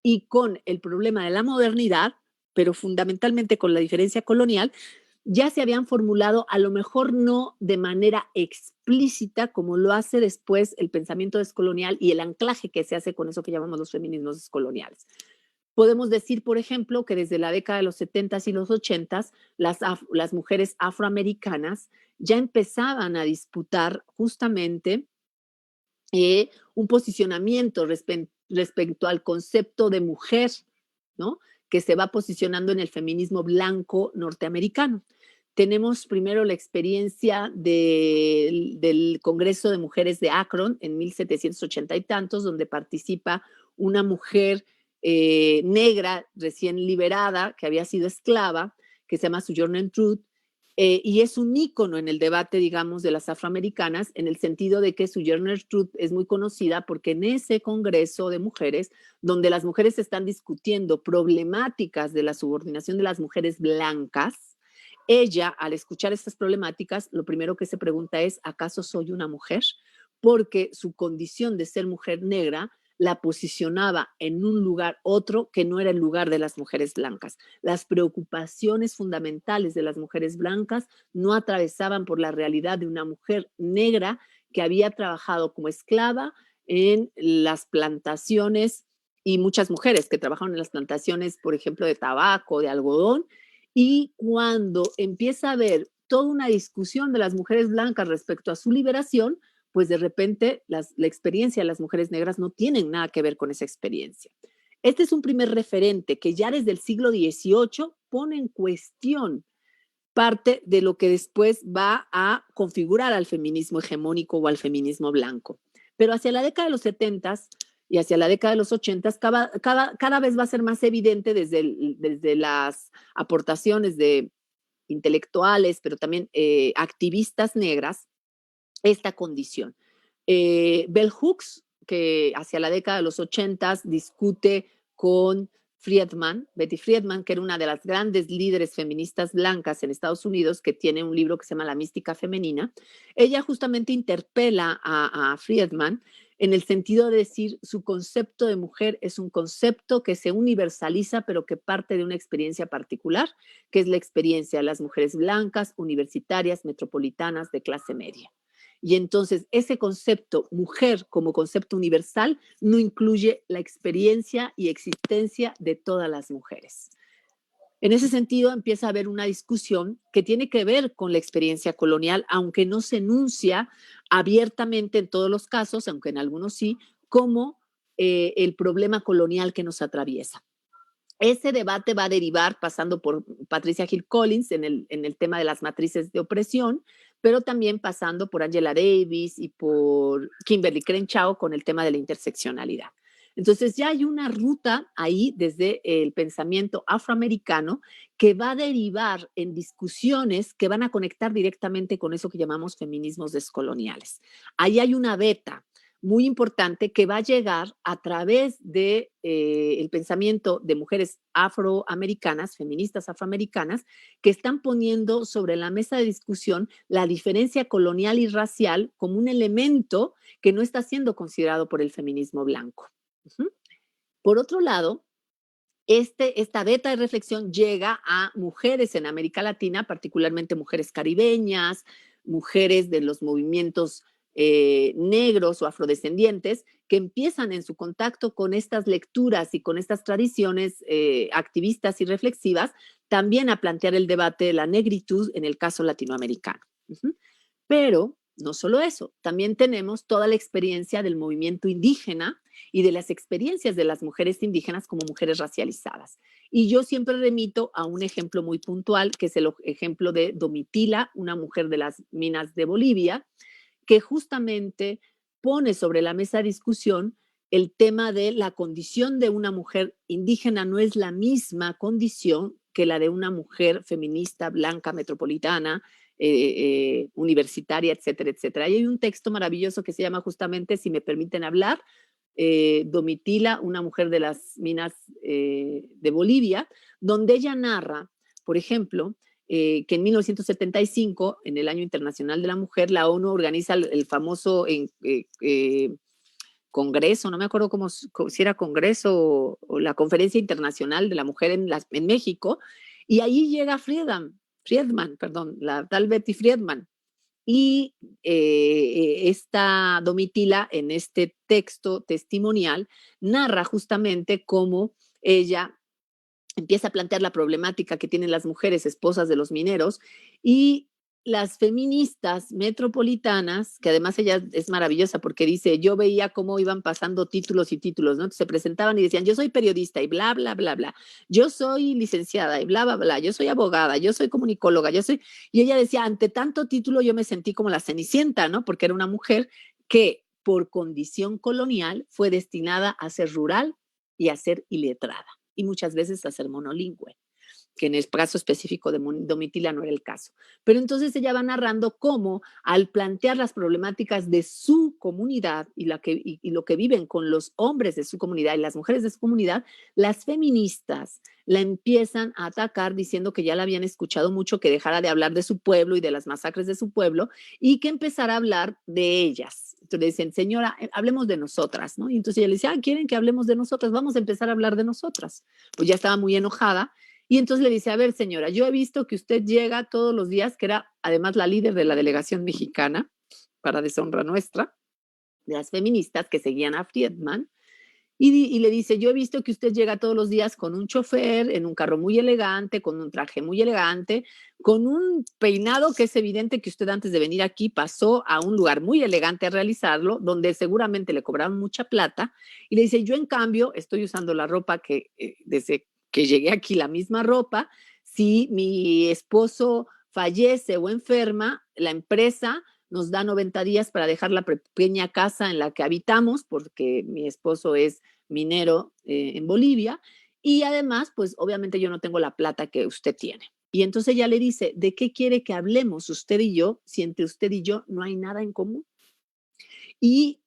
Speaker 2: y con el problema de la modernidad, pero fundamentalmente con la diferencia colonial, ya se habían formulado, a lo mejor no de manera explícita, como lo hace después el pensamiento descolonial y el anclaje que se hace con eso que llamamos los feminismos descoloniales. Podemos decir, por ejemplo, que desde la década de los 70s y los 80s, las mujeres afroamericanas ya empezaban a disputar justamente un posicionamiento respecto al concepto de mujer, ¿no?, que se va posicionando en el feminismo blanco norteamericano. Tenemos primero la experiencia del Congreso de Mujeres de Akron en 1780 y tantos, donde participa una mujer negra recién liberada, que había sido esclava, que se llama Sojourner Truth, y es un ícono en el debate, digamos, de las afroamericanas, en el sentido de que Sojourner Truth es muy conocida porque en ese congreso de mujeres, donde las mujeres están discutiendo problemáticas de la subordinación de las mujeres blancas, ella, al escuchar estas problemáticas, lo primero que se pregunta es, ¿acaso soy una mujer? Porque su condición de ser mujer negra la posicionaba en un lugar otro que no era el lugar de las mujeres blancas. Las preocupaciones fundamentales de las mujeres blancas no atravesaban por la realidad de una mujer negra que había trabajado como esclava en las plantaciones, y muchas mujeres que trabajaron en las plantaciones, por ejemplo, de tabaco, de algodón, y cuando empieza a haber toda una discusión de las mujeres blancas respecto a su liberación, pues de repente la experiencia de las mujeres negras no tienen nada que ver con esa experiencia. Este es un primer referente que ya desde el siglo XVIII pone en cuestión parte de lo que después va a configurar al feminismo hegemónico o al feminismo blanco. Pero hacia la década de los 70s y hacia la década de los 80s, cada vez va a ser más evidente desde las aportaciones de intelectuales, pero también activistas negras, esta condición. Bell Hooks, que hacia la década de los 80s discute con Friedman, Betty Friedman, que era una de las grandes líderes feministas blancas en Estados Unidos, que tiene un libro que se llama La mística femenina. Ella justamente interpela a Friedman en el sentido de decir, su concepto de mujer es un concepto que se universaliza, pero que parte de una experiencia particular, que es la experiencia de las mujeres blancas, universitarias, metropolitanas, de clase media. Y entonces ese concepto mujer como concepto universal no incluye la experiencia y existencia de todas las mujeres. En ese sentido empieza a haber una discusión que tiene que ver con la experiencia colonial, aunque no se enuncia abiertamente en todos los casos, aunque en algunos sí, como el problema colonial que nos atraviesa. Ese debate va a derivar, pasando por Patricia Hill Collins en el tema de las matrices de opresión, pero también pasando por Angela Davis y por Kimberly Crenshaw con el tema de la interseccionalidad. Entonces ya hay una ruta ahí desde el pensamiento afroamericano que va a derivar en discusiones que van a conectar directamente con eso que llamamos feminismos descoloniales. Ahí hay una beta muy importante que va a llegar a través de el pensamiento de mujeres afroamericanas, feministas afroamericanas, que están poniendo sobre la mesa de discusión la diferencia colonial y racial como un elemento que no está siendo considerado por el feminismo blanco. Por otro lado, esta beta de reflexión llega a mujeres en América Latina, particularmente mujeres caribeñas, mujeres de los movimientos negros o afrodescendientes, que empiezan en su contacto con estas lecturas y con estas tradiciones activistas y reflexivas, también a plantear el debate de la negritud en el caso latinoamericano. Pero no solo eso, también tenemos toda la experiencia del movimiento indígena y de las experiencias de las mujeres indígenas como mujeres racializadas. Y yo siempre remito a un ejemplo muy puntual, que es el ejemplo de Domitila, una mujer de las minas de Bolivia, que justamente pone sobre la mesa de discusión el tema de la condición de una mujer indígena no es la misma condición que la de una mujer feminista, blanca, metropolitana, universitaria, etcétera, etcétera. Y hay un texto maravilloso que se llama justamente, si me permiten hablar, Domitila, una mujer de las minas de Bolivia, donde ella narra, por ejemplo, que en 1975, en el Año Internacional de la Mujer, la ONU organiza el famoso congreso, no me acuerdo si era congreso o la Conferencia Internacional de la Mujer en México, y allí llega Friedman, la tal Betty Friedman, y esta Domitila, en este texto testimonial, narra justamente cómo ella empieza a plantear la problemática que tienen las mujeres esposas de los mineros y las feministas metropolitanas, que además ella es maravillosa porque dice, yo veía cómo iban pasando títulos y títulos, ¿no? Entonces se presentaban y decían, yo soy periodista y bla, bla, bla, bla, yo soy licenciada y bla, bla, bla, yo soy abogada, yo soy comunicóloga, y ella decía, ante tanto título yo me sentí como la Cenicienta, ¿no? Porque era una mujer que por condición colonial fue destinada a ser rural y a ser iletrada y muchas veces a ser monolingüe, que en el caso específico de Domitila no era el caso. Pero entonces ella va narrando cómo al plantear las problemáticas de su comunidad y lo que viven con los hombres de su comunidad y las mujeres de su comunidad, las feministas la empiezan a atacar diciendo que ya la habían escuchado mucho, que dejara de hablar de su pueblo y de las masacres de su pueblo y que empezara a hablar de ellas. Entonces le dicen, señora, hablemos de nosotras, ¿no? Y entonces ella le dice, ¿quieren que hablemos de nosotras? Vamos a empezar a hablar de nosotras. Pues ya estaba muy enojada y entonces le dice, a ver, señora, yo he visto que usted llega todos los días, que era además la líder de la delegación mexicana, para deshonra nuestra, de las feministas que seguían a Friedman, y le dice, yo he visto que usted llega todos los días con un chofer, en un carro muy elegante, con un traje muy elegante, con un peinado que es evidente que usted antes de venir aquí pasó a un lugar muy elegante a realizarlo, donde seguramente le cobraron mucha plata. Y le dice, yo en cambio estoy usando la ropa que desde que llegué aquí, la misma ropa. Si mi esposo fallece o enferma, la empresa nos da 90 días para dejar la pequeña casa en la que habitamos, porque mi esposo es minero en Bolivia, y además, pues obviamente yo no tengo la plata que usted tiene. Y entonces ella le dice, ¿de qué quiere que hablemos usted y yo si entre usted y yo no hay nada en común? Y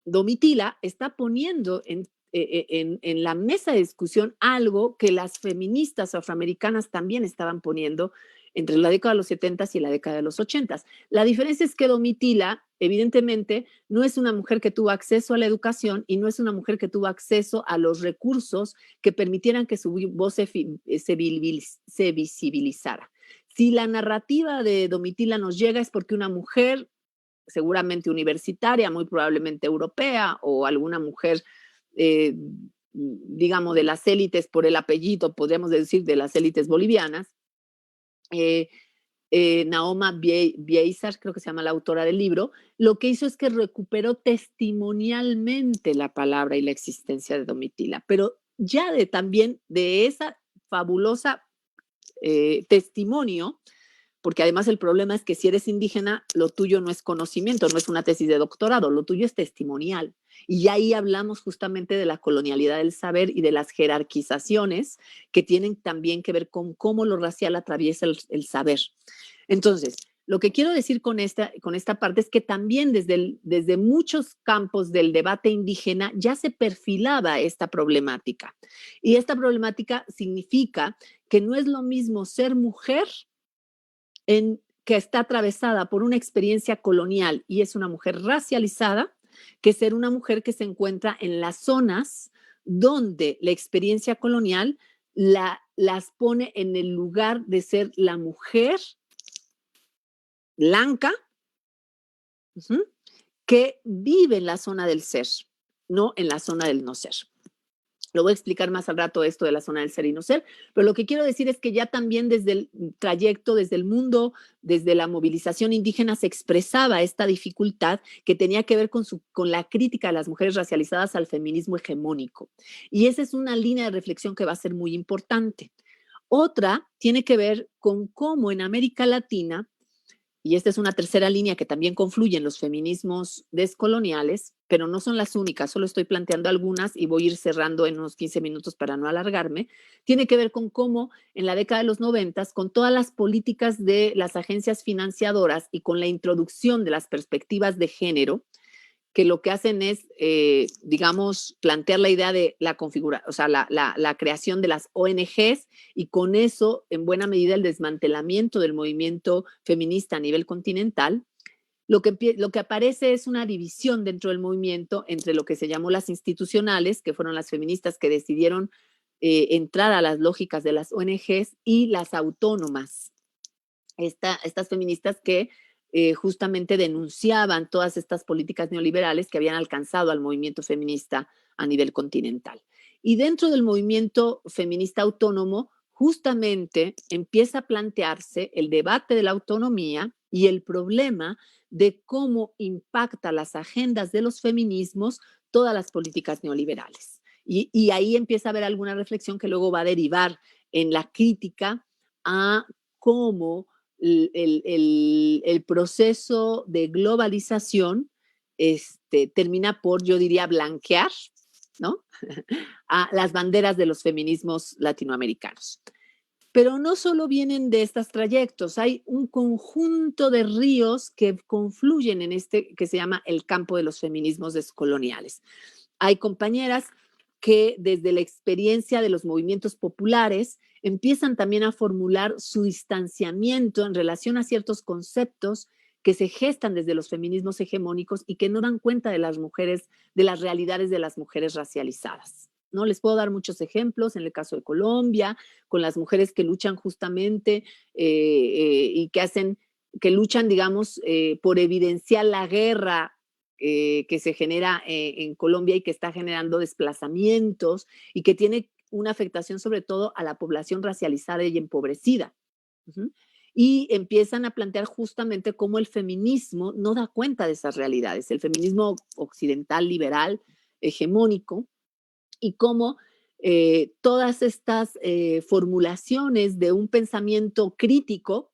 Speaker 2: Domitila está poniendo en la mesa de discusión algo que las feministas afroamericanas también estaban poniendo entre la década de los 70 y la década de los 80. La diferencia es que Domitila, evidentemente, no es una mujer que tuvo acceso a la educación y no es una mujer que tuvo acceso a los recursos que permitieran que su voz se visibilizara. Si la narrativa de Domitila nos llega es porque una mujer seguramente universitaria, muy probablemente europea, o alguna mujer, digamos, de las élites por el apellido, podríamos decir, de las élites bolivianas. Naoma Bieisar, creo que se llama la autora del libro, lo que hizo es que recuperó testimonialmente la palabra y la existencia de Domitila, pero ya también de esa fabulosa testimonio, porque además el problema es que si eres indígena, lo tuyo no es conocimiento, no es una tesis de doctorado, lo tuyo es testimonial. Y ahí hablamos justamente de la colonialidad del saber y de las jerarquizaciones que tienen también que ver con cómo lo racial atraviesa el saber. Entonces, lo que quiero decir con esta parte es que también desde muchos campos del debate indígena ya se perfilaba esta problemática. Y esta problemática significa que no es lo mismo ser mujer que está atravesada por una experiencia colonial y es una mujer racializada, que ser una mujer que se encuentra en las zonas donde la experiencia colonial las pone en el lugar de ser la mujer blanca, que vive en la zona del ser, no en la zona del no ser. Lo voy a explicar más al rato esto de la zona del ser y no ser, pero lo que quiero decir es que ya también desde el trayecto, desde el mundo, desde la movilización indígena se expresaba esta dificultad que tenía que ver con la crítica de las mujeres racializadas al feminismo hegemónico. Y esa es una línea de reflexión que va a ser muy importante. Otra tiene que ver con cómo en América Latina, y esta es una tercera línea que también confluye en los feminismos descoloniales, pero no son las únicas, solo estoy planteando algunas y voy a ir cerrando en unos 15 minutos para no alargarme, tiene que ver con cómo en la década de los 90, con todas las políticas de las agencias financiadoras y con la introducción de las perspectivas de género, que lo que hacen es, digamos, plantear la idea de la configuración, o sea, la creación de las ONGs y con eso, en buena medida, el desmantelamiento del movimiento feminista a nivel continental. Lo que aparece es una división dentro del movimiento entre lo que se llamó las institucionales, que fueron las feministas que decidieron entrar a las lógicas de las ONGs, y las autónomas, estas feministas que justamente denunciaban todas estas políticas neoliberales que habían alcanzado al movimiento feminista a nivel continental. Y dentro del movimiento feminista autónomo, justamente empieza a plantearse el debate de la autonomía y el problema de cómo impacta las agendas de los feminismos todas las políticas neoliberales. Y ahí empieza a haber alguna reflexión que luego va a derivar en la crítica a cómo el proceso de globalización termina por, yo diría, blanquear, ¿no? a las banderas de los feminismos latinoamericanos. Pero no solo vienen de estos trayectos, hay un conjunto de ríos que confluyen en este que se llama el campo de los feminismos descoloniales. Hay compañeras que desde la experiencia de los movimientos populares empiezan también a formular su distanciamiento en relación a ciertos conceptos que se gestan desde los feminismos hegemónicos y que no dan cuenta de las mujeres, de las realidades de las mujeres racializadas. ¿No? Les puedo dar muchos ejemplos en el caso de Colombia, con las mujeres que luchan justamente y que luchan, digamos, por evidenciar la guerra que se genera en Colombia y que está generando desplazamientos y que tiene una afectación sobre todo a la población racializada y empobrecida. Y empiezan a plantear justamente cómo el feminismo no da cuenta de esas realidades, el feminismo occidental, liberal, hegemónico, y cómo todas estas formulaciones de un pensamiento crítico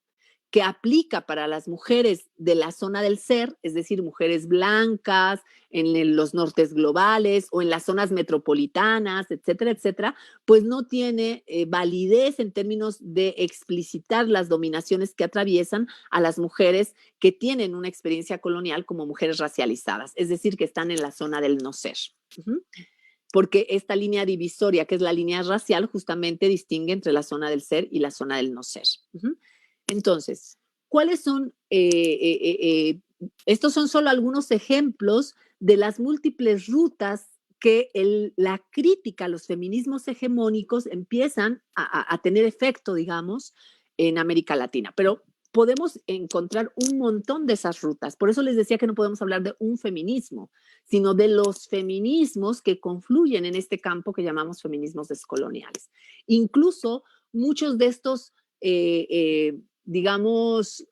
Speaker 2: que aplica para las mujeres de la zona del ser, es decir, mujeres blancas en los nortes globales o en las zonas metropolitanas, etcétera, etcétera, pues no tiene validez en términos de explicitar las dominaciones que atraviesan a las mujeres que tienen una experiencia colonial como mujeres racializadas, es decir, que están en la zona del no ser. Porque esta línea divisoria, que es la línea racial, justamente distingue entre la zona del ser y la zona del no ser. Entonces, ¿cuáles son? Estos son solo algunos ejemplos de las múltiples rutas que la crítica a los feminismos hegemónicos empiezan a tener efecto, digamos, en América Latina. Pero podemos encontrar un montón de esas rutas. Por eso les decía que no podemos hablar de un feminismo, sino de los feminismos que confluyen en este campo que llamamos feminismos descoloniales. Incluso muchos de estos, digamos,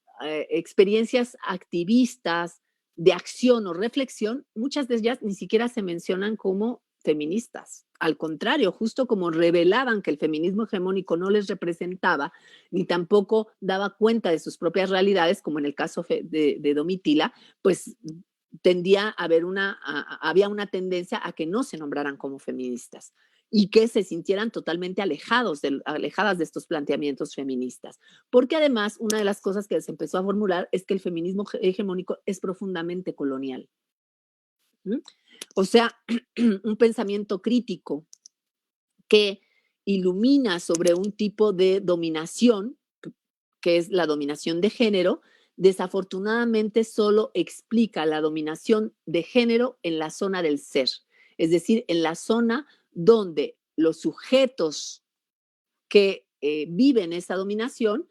Speaker 2: experiencias activistas de acción o reflexión, muchas de ellas ni siquiera se mencionan como feministas. Al contrario, justo como revelaban que el feminismo hegemónico no les representaba, ni tampoco daba cuenta de sus propias realidades, como en el caso de Domitila, pues tendía a haber había una tendencia a que no se nombraran como feministas y que se sintieran totalmente alejadas de estos planteamientos feministas. Porque además, una de las cosas que se empezó a formular es que el feminismo hegemónico es profundamente colonial. O sea, un pensamiento crítico que ilumina sobre un tipo de dominación, que es la dominación de género, desafortunadamente solo explica la dominación de género en la zona del ser, es decir, en la zona donde los sujetos que viven esa dominación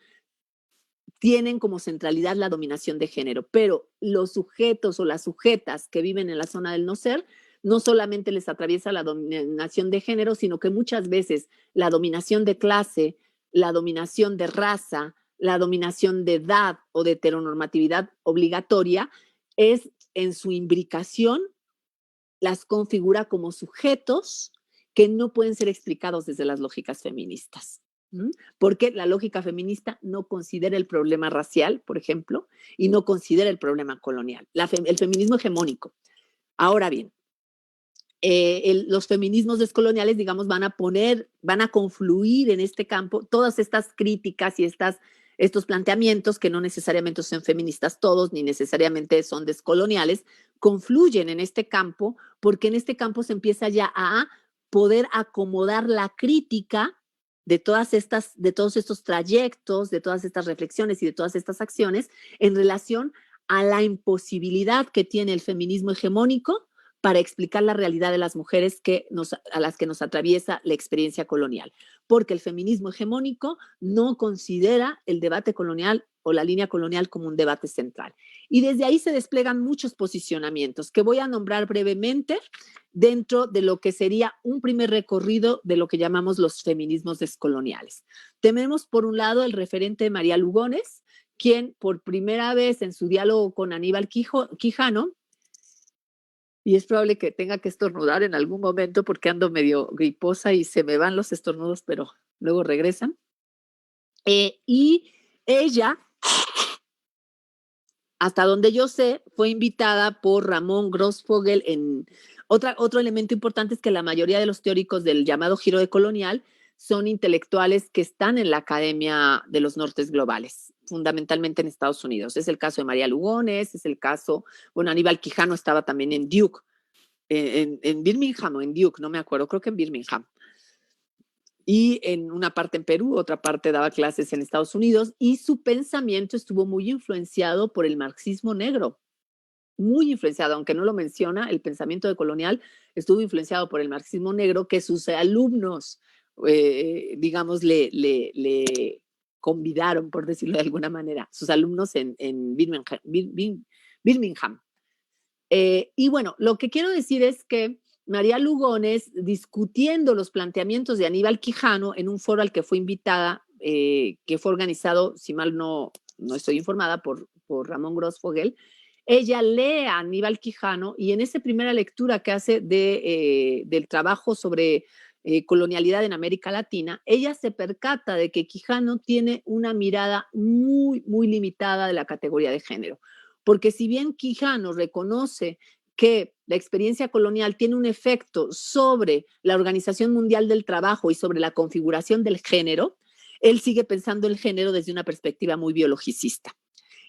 Speaker 2: tienen como centralidad la dominación de género, pero los sujetos o las sujetas que viven en la zona del no ser, no solamente les atraviesa la dominación de género, sino que muchas veces la dominación de clase, la dominación de raza, la dominación de edad o de heteronormatividad obligatoria es en su imbricación, las configura como sujetos que no pueden ser explicados desde las lógicas feministas. Porque la lógica feminista no considera el problema racial, por ejemplo, y no considera el problema colonial, el feminismo hegemónico. Ahora bien, los feminismos descoloniales, digamos, van a confluir en este campo todas estas críticas y estos planteamientos que no necesariamente son feministas todos, ni necesariamente son descoloniales, confluyen en este campo, porque en este campo se empieza ya a poder acomodar la crítica de todos estos trayectos, de todas estas reflexiones y de todas estas acciones en relación a la imposibilidad que tiene el feminismo hegemónico para explicar la realidad de las mujeres a las que nos atraviesa la experiencia colonial. Porque el feminismo hegemónico no considera el debate colonial o la línea colonial como un debate central. Y desde ahí se desplegan muchos posicionamientos que voy a nombrar brevemente dentro de lo que sería un primer recorrido de lo que llamamos los feminismos descoloniales. Tenemos por un lado el referente María Lugones, quien por primera vez en su diálogo con Aníbal Quijano, y es probable que tenga que estornudar en algún momento porque ando medio griposa y se me van los estornudos, pero luego regresan. Y ella, hasta donde yo sé, fue invitada por Ramón Grossfogel otro elemento importante es que la mayoría de los teóricos del llamado giro decolonial son intelectuales que están en la Academia de los Nortes Globales, fundamentalmente en Estados Unidos. Es el caso de María Lugones, es el caso, bueno, Aníbal Quijano estaba también en Duke, en Birmingham o en Duke, no me acuerdo, creo que en Birmingham. Y en una parte en Perú, otra parte daba clases en Estados Unidos, y su pensamiento estuvo muy influenciado por el marxismo negro, muy influenciado, aunque no lo menciona, el pensamiento decolonial estuvo influenciado por el marxismo negro que sus alumnos, digamos, le convidaron, por decirlo de alguna manera, sus alumnos en Birmingham. Y bueno, lo que quiero decir es que María Lugones, discutiendo los planteamientos de Aníbal Quijano en un foro al que fue invitada, que fue organizado, si mal no estoy informada, por Ramón Grossfogel, ella lee a Aníbal Quijano y en esa primera lectura que hace del trabajo sobre colonialidad en América Latina, ella se percata de que Quijano tiene una mirada muy, muy limitada de la categoría de género. Porque si bien Quijano reconoce que la experiencia colonial tiene un efecto sobre la Organización Mundial del Trabajo y sobre la configuración del género, él sigue pensando el género desde una perspectiva muy biologicista.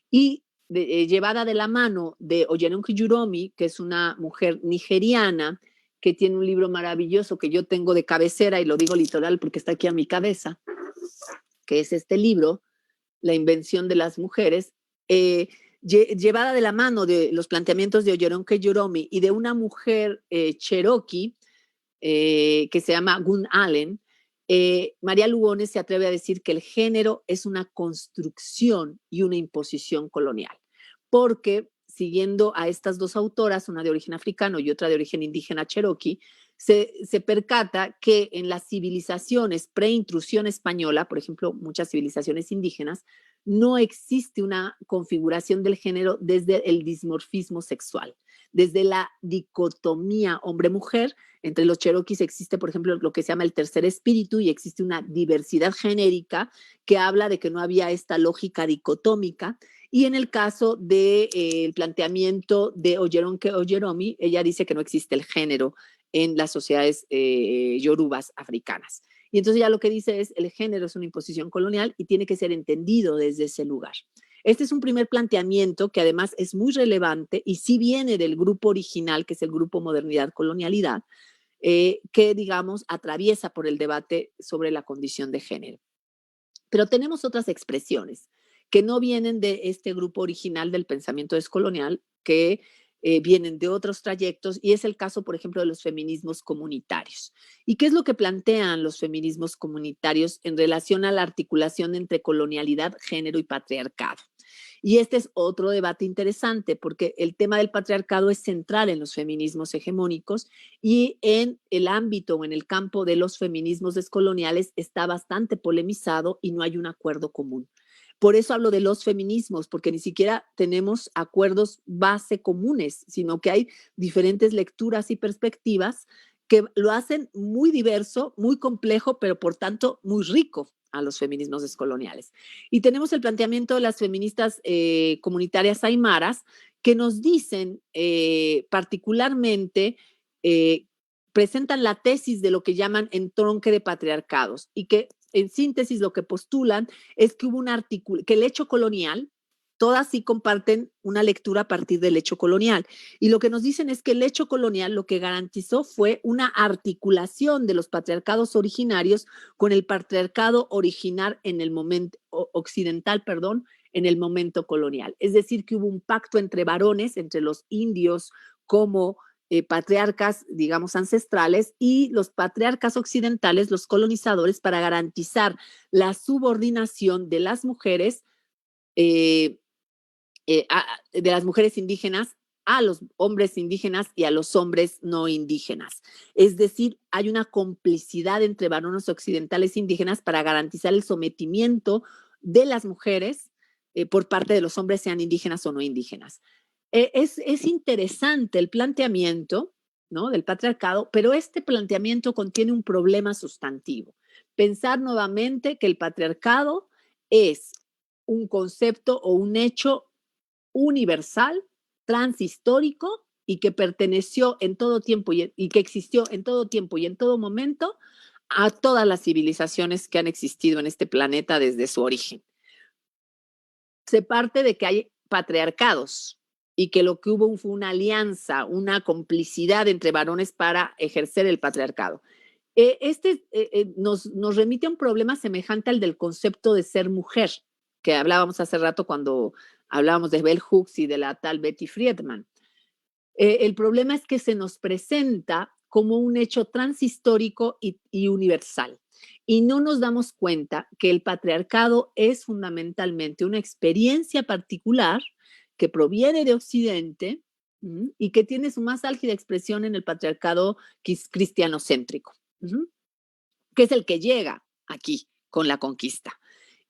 Speaker 2: Y llevada de la mano de Oyeronke Yuromi, que es una mujer nigeriana que tiene un libro maravilloso que yo tengo de cabecera, y lo digo literal porque está aquí a mi cabeza, que es este libro, La invención de las mujeres, llevada de la mano de los planteamientos de Oyeronke Yuromi y de una mujer cherokee que se llama Gun Allen, María Lugones se atreve a decir que el género es una construcción y una imposición colonial, porque siguiendo a estas dos autoras, una de origen africano y otra de origen indígena cherokee, se percata que en las civilizaciones pre-intrusión española, por ejemplo, muchas civilizaciones indígenas, no existe una configuración del género desde el dimorfismo sexual, desde la dicotomía hombre-mujer. Entre los cherokees existe, por ejemplo, lo que se llama el tercer espíritu y existe una diversidad genérica que habla de que no había esta lógica dicotómica. Y en el caso del planteamiento de Oyeronke Yuromi, ella dice que no existe el género en las sociedades yorubas africanas. Y entonces ya lo que dice es, el género es una imposición colonial y tiene que ser entendido desde ese lugar. Este es un primer planteamiento que además es muy relevante y sí viene del grupo original, que es el grupo Modernidad-Colonialidad, que, digamos, atraviesa por el debate sobre la condición de género. Pero tenemos otras expresiones que no vienen de este grupo original del pensamiento descolonial, que vienen de otros trayectos, y es el caso, por ejemplo, de los feminismos comunitarios. ¿Y qué es lo que plantean los feminismos comunitarios en relación a la articulación entre colonialidad, género y patriarcado? Y este es otro debate interesante porque el tema del patriarcado es central en los feminismos hegemónicos, y en el ámbito o en el campo de los feminismos descoloniales está bastante polemizado y no hay un acuerdo común. Por eso hablo de los feminismos, porque ni siquiera tenemos acuerdos base comunes, sino que hay diferentes lecturas y perspectivas que lo hacen muy diverso, muy complejo, pero por tanto muy rico a los feminismos descoloniales. Y tenemos el planteamiento de las feministas comunitarias aymaras, que nos dicen particularmente, eh, presentan la tesis de lo que llaman entronque de patriarcados, y que en síntesis lo que postulan es que hubo que el hecho colonial, todas sí comparten una lectura a partir del hecho colonial, y lo que nos dicen es que el hecho colonial lo que garantizó fue una articulación de los patriarcados originarios con el patriarcado original en el momento occidental, perdón, en el momento colonial. Es decir, que hubo un pacto entre varones, entre los indios como patriarcas, digamos, ancestrales, y los patriarcas occidentales, los colonizadores, para garantizar la subordinación de las mujeres, de las mujeres indígenas a los hombres indígenas y a los hombres no indígenas. Es decir, hay una complicidad entre varones occidentales e indígenas para garantizar el sometimiento de las mujeres por parte de los hombres, sean indígenas o no indígenas. Es interesante el planteamiento, ¿no?, del patriarcado, pero este planteamiento contiene un problema sustantivo. Pensar nuevamente que el patriarcado es un concepto o un hecho universal, transhistórico, y que perteneció en todo tiempo y que existió en todo tiempo y en todo momento a todas las civilizaciones que han existido en este planeta desde su origen. Se parte de que hay patriarcados y que lo que hubo fue una alianza, una complicidad entre varones para ejercer el patriarcado. Nos remite a un problema semejante al del concepto de ser mujer, que hablábamos hace rato cuando hablábamos de Bell Hooks y de la tal Betty Friedman. El problema es que se nos presenta como un hecho transhistórico y universal, y no nos damos cuenta que el patriarcado es fundamentalmente una experiencia particular que proviene de Occidente y que tiene su más álgida expresión en el patriarcado cristianocéntrico, que es el que llega aquí con la conquista.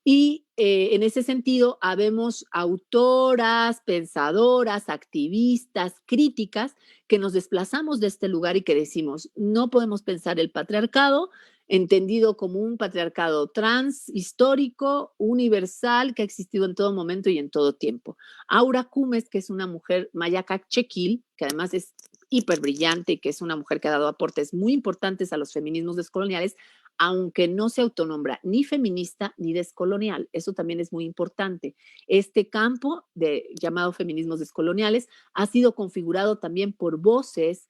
Speaker 2: Y en ese sentido, habemos autoras, pensadoras, activistas, críticas, que nos desplazamos de este lugar y que decimos, no podemos pensar el patriarcado entendido como un patriarcado transhistórico, universal, que ha existido en todo momento y en todo tiempo. Aura Cumes, que es una mujer maya cachequil, que además es hiper brillante y que es una mujer que ha dado aportes muy importantes a los feminismos descoloniales, aunque no se autonombra ni feminista ni descolonial. Eso también es muy importante. Este campo llamado feminismos descoloniales ha sido configurado también por voces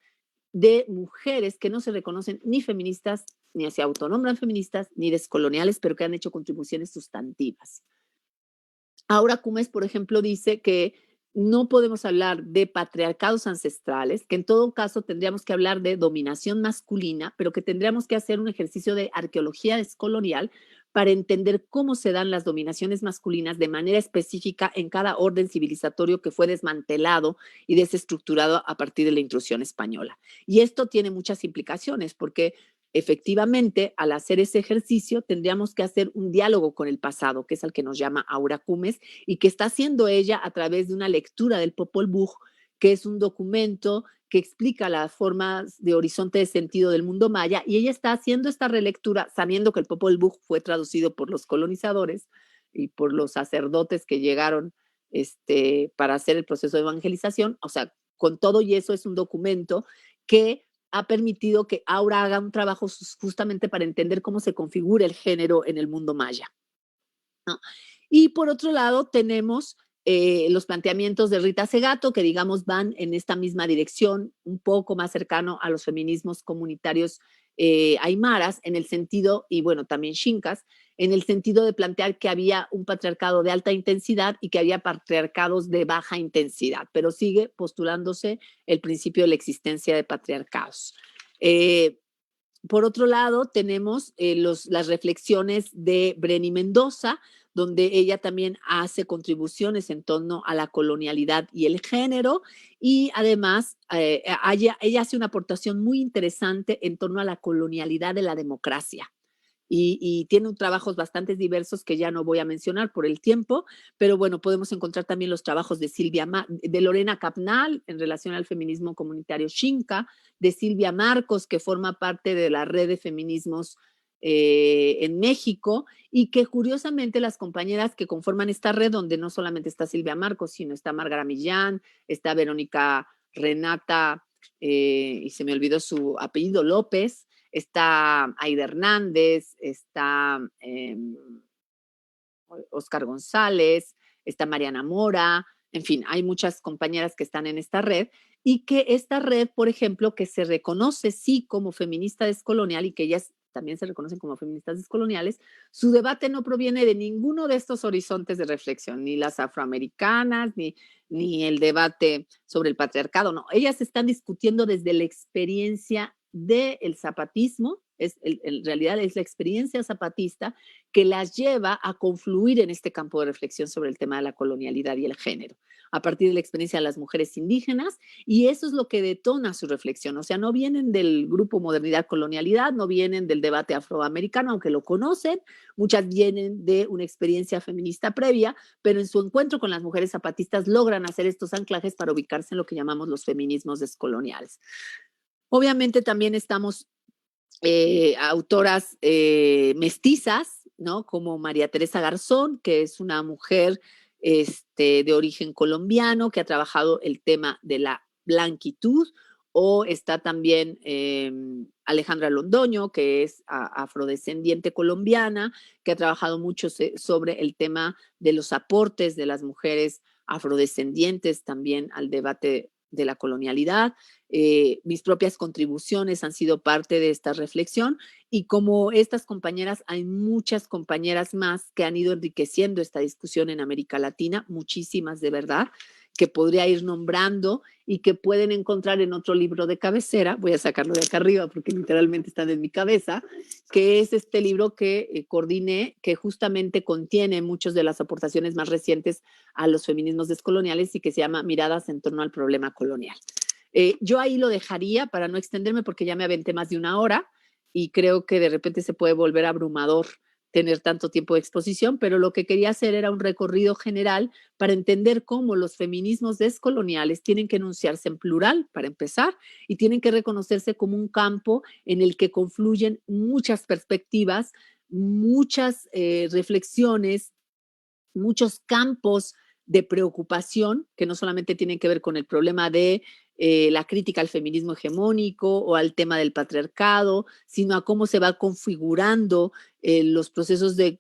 Speaker 2: de mujeres que no se reconocen ni feministas, ni se autonombran feministas, ni descoloniales, pero que han hecho contribuciones sustantivas. Aura Cumes, por ejemplo, dice que no podemos hablar de patriarcados ancestrales, que en todo caso tendríamos que hablar de dominación masculina, pero que tendríamos que hacer un ejercicio de arqueología descolonial para entender cómo se dan las dominaciones masculinas de manera específica en cada orden civilizatorio que fue desmantelado y desestructurado a partir de la intrusión española. Y esto tiene muchas implicaciones, porque efectivamente, al hacer ese ejercicio, tendríamos que hacer un diálogo con el pasado, que es al que nos llama Aura Cumes, y que está haciendo ella a través de una lectura del Popol Vuh, que es un documento que explica las formas de horizonte de sentido del mundo maya, y ella está haciendo esta relectura sabiendo que el Popol Vuh fue traducido por los colonizadores y por los sacerdotes que llegaron para hacer el proceso de evangelización. O sea, con todo y eso es un documento que ha permitido que Aura haga un trabajo justamente para entender cómo se configura el género en el mundo maya, ¿no? Y por otro lado tenemos los planteamientos de Rita Segato, que digamos van en esta misma dirección, un poco más cercano a los feminismos comunitarios aymaras en el sentido, y bueno, también xincas, en el sentido de plantear que había un patriarcado de alta intensidad y que había patriarcados de baja intensidad, pero sigue postulándose el principio de la existencia de patriarcados. Por otro lado, tenemos las reflexiones de Breni Mendoza, donde ella también hace contribuciones en torno a la colonialidad y el género, y además ella hace una aportación muy interesante en torno a la colonialidad de la democracia. Y tiene trabajos bastante diversos que ya no voy a mencionar por el tiempo, pero bueno, podemos encontrar también los trabajos de Lorena Capnal en relación al feminismo comunitario xinca, de Silvia Marcos, que forma parte de la red de feminismos en México, y que curiosamente las compañeras que conforman esta red, donde no solamente está Silvia Marcos, sino está Margarita Millán, está Verónica Renata, y se me olvidó su apellido, López, está Aida Hernández, está Oscar González, está Mariana Mora, en fin, hay muchas compañeras que están en esta red, y que esta red, por ejemplo, que se reconoce sí como feminista descolonial y que ellas también se reconocen como feministas descoloniales, su debate no proviene de ninguno de estos horizontes de reflexión, ni las afroamericanas, ni el debate sobre el patriarcado, no, ellas están discutiendo desde la experiencia del zapatismo, en realidad es la experiencia zapatista que las lleva a confluir en este campo de reflexión sobre el tema de la colonialidad y el género, a partir de la experiencia de las mujeres indígenas, y eso es lo que detona su reflexión. O sea, no vienen del grupo Modernidad Colonialidad, no vienen del debate afroamericano, aunque lo conocen, muchas vienen de una experiencia feminista previa, pero en su encuentro con las mujeres zapatistas logran hacer estos anclajes para ubicarse en lo que llamamos los feminismos descoloniales. Obviamente también estamos autoras mestizas, ¿no? Como María Teresa Garzón, que es una mujer de origen colombiano que ha trabajado el tema de la blanquitud, o está también Alejandra Londoño, que es afrodescendiente colombiana, que ha trabajado mucho sobre el tema de los aportes de las mujeres afrodescendientes también al debate de la colonialidad. Mis propias contribuciones han sido parte de esta reflexión, y como estas compañeras, hay muchas compañeras más que han ido enriqueciendo esta discusión en América Latina, muchísimas de verdad, que podría ir nombrando y que pueden encontrar en otro libro de cabecera. Voy a sacarlo de acá arriba porque literalmente están en mi cabeza, que es este libro que coordiné, que justamente contiene muchas de las aportaciones más recientes a los feminismos descoloniales y que se llama Miradas en torno al problema colonial. Yo ahí lo dejaría para no extenderme porque ya me aventé más de una hora y creo que de repente se puede volver abrumador tener tanto tiempo de exposición, pero lo que quería hacer era un recorrido general para entender cómo los feminismos descoloniales tienen que enunciarse en plural, para empezar, y tienen que reconocerse como un campo en el que confluyen muchas perspectivas, muchas reflexiones, muchos campos de preocupación que no solamente tienen que ver con el problema de la crítica al feminismo hegemónico o al tema del patriarcado, sino a cómo se va configurando los procesos de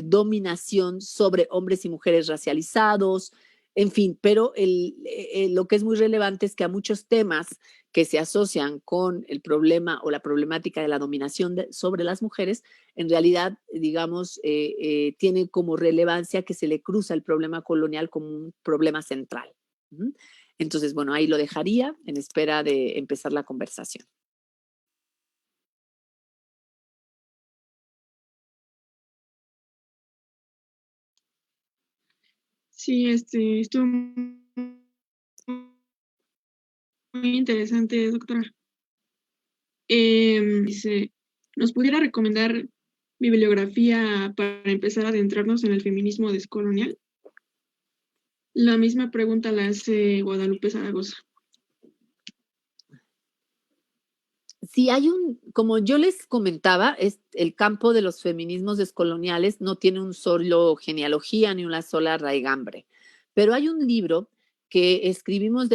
Speaker 2: dominación sobre hombres y mujeres racializados, en fin, pero lo que es muy relevante es que a muchos temas que se asocian con el problema o la problemática de la dominación sobre las mujeres, en realidad, digamos, tiene como relevancia que se le cruza el problema colonial como un problema central. Entonces, bueno, ahí lo dejaría en espera de empezar la conversación.
Speaker 1: Sí, estuvo muy interesante, doctora. Dice, ¿nos pudiera recomendar bibliografía para empezar a adentrarnos en el feminismo descolonial? La misma pregunta la hace Guadalupe Zaragoza.
Speaker 2: Sí, como yo les comentaba, el campo de los feminismos descoloniales no tiene un solo genealogía ni una sola raigambre, pero hay un libro que escribimos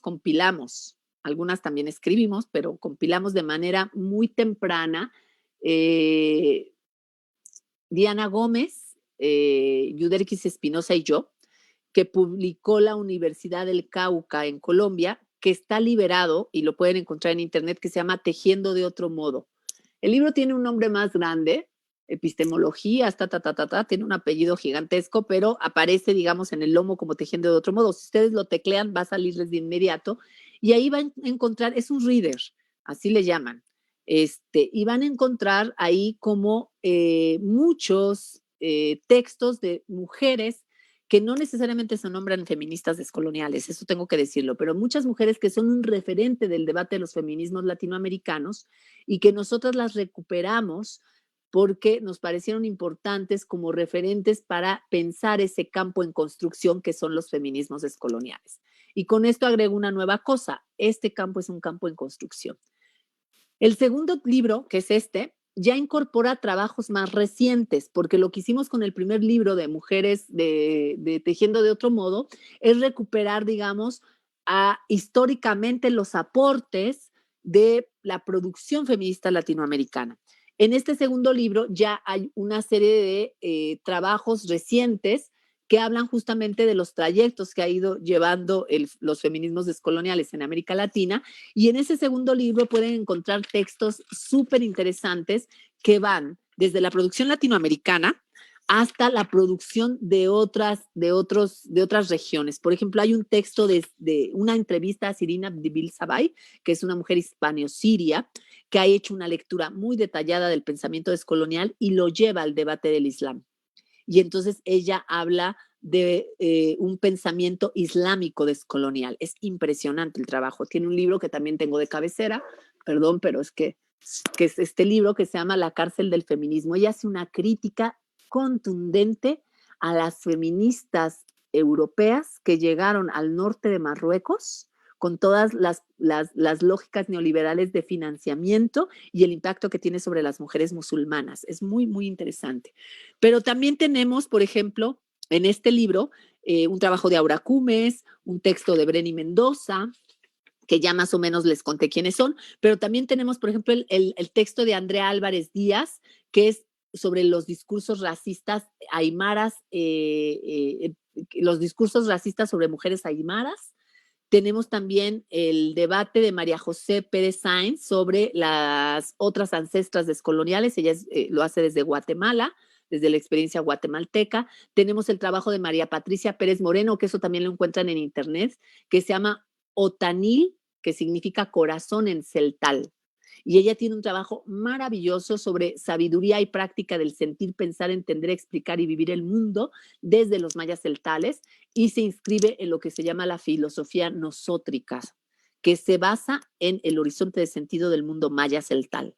Speaker 2: compilamos, algunas también escribimos, pero compilamos de manera muy temprana. Diana Gómez, Yuderquis Espinosa y yo, que publicó la Universidad del Cauca en Colombia, que está liberado y lo pueden encontrar en internet, que se llama Tejiendo de otro modo. El libro tiene un nombre más grande, Epistemología, tiene un apellido gigantesco, pero aparece, digamos, en el lomo como Tejiendo de otro modo. Si ustedes lo teclean, va a salirles de inmediato y ahí van a encontrar, es un reader, así le llaman, y van a encontrar ahí como muchos textos de mujeres que no necesariamente se nombran feministas descoloniales, eso tengo que decirlo, pero muchas mujeres que son un referente del debate de los feminismos latinoamericanos y que nosotras las recuperamos porque nos parecieron importantes como referentes para pensar ese campo en construcción que son los feminismos descoloniales. Y con esto agrego una nueva cosa, este campo es un campo en construcción. El segundo libro, que es ya incorpora trabajos más recientes, porque lo que hicimos con el primer libro de Mujeres de Tejiendo de otro modo es recuperar, digamos, históricamente los aportes de la producción feminista latinoamericana. En este segundo libro ya hay una serie de trabajos recientes que hablan justamente de los trayectos que ha ido llevando los feminismos descoloniales en América Latina. Y en ese segundo libro pueden encontrar textos súper interesantes que van desde la producción latinoamericana hasta la producción de otras regiones. Por ejemplo, hay un texto de una entrevista a Sirina Abdibil Sabay, que es una mujer hispano-siria, que ha hecho una lectura muy detallada del pensamiento descolonial y lo lleva al debate del Islam. Y entonces ella habla de un pensamiento islámico descolonial. Es impresionante el trabajo. Tiene un libro que también tengo de cabecera, perdón, pero es que es este libro que se llama La cárcel del feminismo. Ella hace una crítica contundente a las feministas europeas que llegaron al norte de Marruecos con todas las lógicas neoliberales de financiamiento y el impacto que tiene sobre las mujeres musulmanas. Es muy, muy interesante. Pero también tenemos, por ejemplo, en este libro, un trabajo de Aura Cumes, un texto de Breni Mendoza, que ya más o menos les conté quiénes son, pero también tenemos, por ejemplo, el texto de Andrea Álvarez Díaz, que es sobre los discursos racistas aymaras, los discursos racistas sobre mujeres aymaras. Tenemos también el debate de María José Pérez Sáenz sobre las otras ancestras descoloniales. Ella lo hace desde Guatemala, desde la experiencia guatemalteca. Tenemos el trabajo de María Patricia Pérez Moreno, que eso también lo encuentran en internet, que se llama Otanil, que significa corazón en celtal. Y ella tiene un trabajo maravilloso sobre sabiduría y práctica del sentir, pensar, entender, explicar y vivir el mundo desde los mayas celtales y se inscribe en lo que se llama la filosofía nosótrica, que se basa en el horizonte de sentido del mundo maya celtal.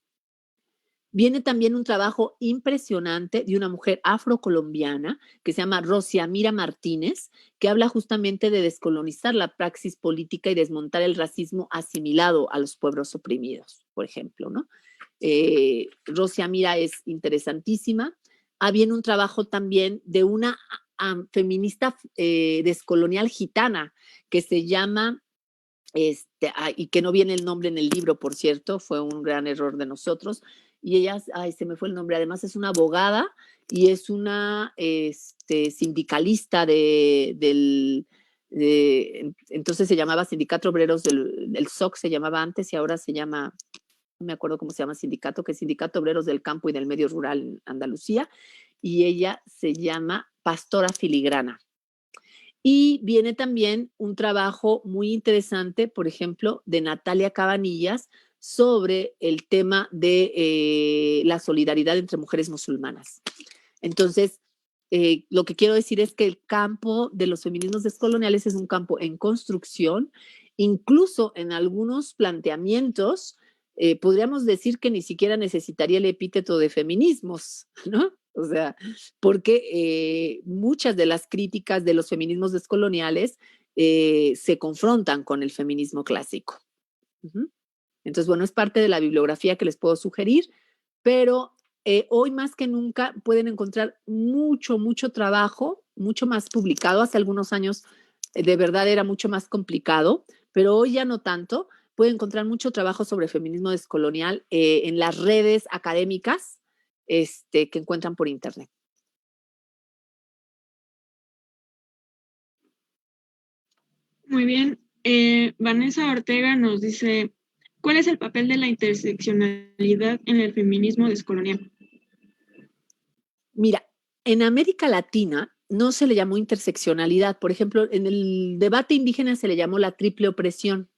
Speaker 2: Viene también un trabajo impresionante de una mujer afrocolombiana que se llama Rosiamira Martínez, que habla justamente de descolonizar la praxis política y desmontar el racismo asimilado a los pueblos oprimidos, por ejemplo, ¿no? Rosiamira es interesantísima. Viene un trabajo también de una feminista descolonial gitana que se llama y que no viene el nombre en el libro, por cierto, fue un gran error de nosotros. Y ella, se me fue el nombre, además es una abogada y es una sindicalista entonces se llamaba Sindicato Obreros del SOC, se llamaba antes y ahora se llama, no me acuerdo cómo se llama sindicato, que es Sindicato Obreros del Campo y del Medio Rural en Andalucía, y ella se llama Pastora Filigrana. Y viene también un trabajo muy interesante, por ejemplo, de Natalia Cabanillas sobre el tema de la solidaridad entre mujeres musulmanas. Entonces, lo que quiero decir es que el campo de los feminismos descoloniales es un campo en construcción, incluso en algunos planteamientos, podríamos decir que ni siquiera necesitaría el epíteto de feminismos, ¿no? O sea, porque muchas de las críticas de los feminismos descoloniales se confrontan con el feminismo clásico. Entonces, bueno, es parte de la bibliografía que les puedo sugerir, pero hoy más que nunca pueden encontrar mucho, mucho trabajo, mucho más publicado. Hace algunos años de verdad era mucho más complicado, pero hoy ya no tanto. Pueden encontrar mucho trabajo sobre feminismo descolonial en las redes académicas que encuentran por internet.
Speaker 1: Muy bien. Vanessa Ortega nos dice, ¿cuál es el papel de la interseccionalidad en el feminismo descolonial?
Speaker 2: Mira, en América Latina no se le llamó interseccionalidad. Por ejemplo, en el debate indígena se le llamó la triple opresión,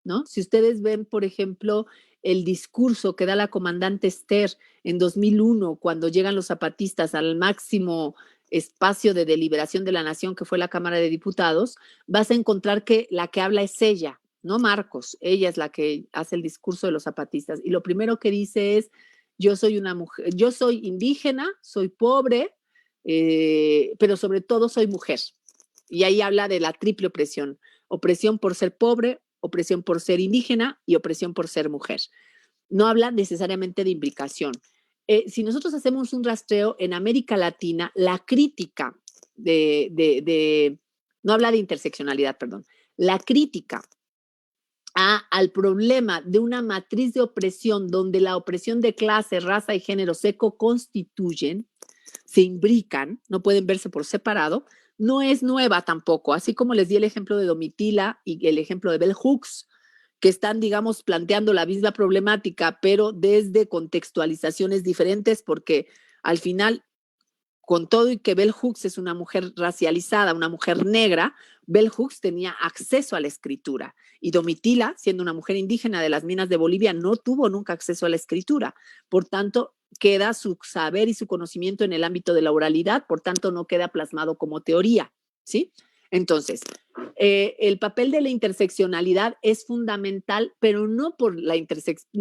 Speaker 2: ¿no? Si ustedes ven, por ejemplo, el discurso que da la comandante Esther en 2001, cuando llegan los zapatistas al máximo espacio de deliberación de la nación, que fue la Cámara de Diputados, vas a encontrar que la que habla es ella, no Marcos. Ella es la que hace el discurso de los zapatistas. Y lo primero que dice es, yo soy una mujer, yo soy indígena, soy pobre, pero sobre todo soy mujer. Y ahí habla de la triple opresión: opresión por ser pobre, opresión por ser indígena y opresión por ser mujer. No habla necesariamente de imbricación. Si nosotros hacemos un rastreo en América Latina, la crítica no habla de interseccionalidad, perdón, la crítica al problema de una matriz de opresión donde la opresión de clase, raza y género se co-constituyen, se imbrican, no pueden verse por separado, no es nueva tampoco, así como les di el ejemplo de Domitila y el ejemplo de Bell Hooks, que están, digamos, planteando la misma problemática, pero desde contextualizaciones diferentes, porque al final, con todo y que Bell Hooks es una mujer racializada, una mujer negra, Bell Hooks tenía acceso a la escritura, y Domitila, siendo una mujer indígena de las minas de Bolivia, no tuvo nunca acceso a la escritura. Por tanto, queda su saber y su conocimiento en el ámbito de la oralidad, por tanto, no queda plasmado como teoría, ¿sí? Entonces, el papel de la interseccionalidad es fundamental, pero no por la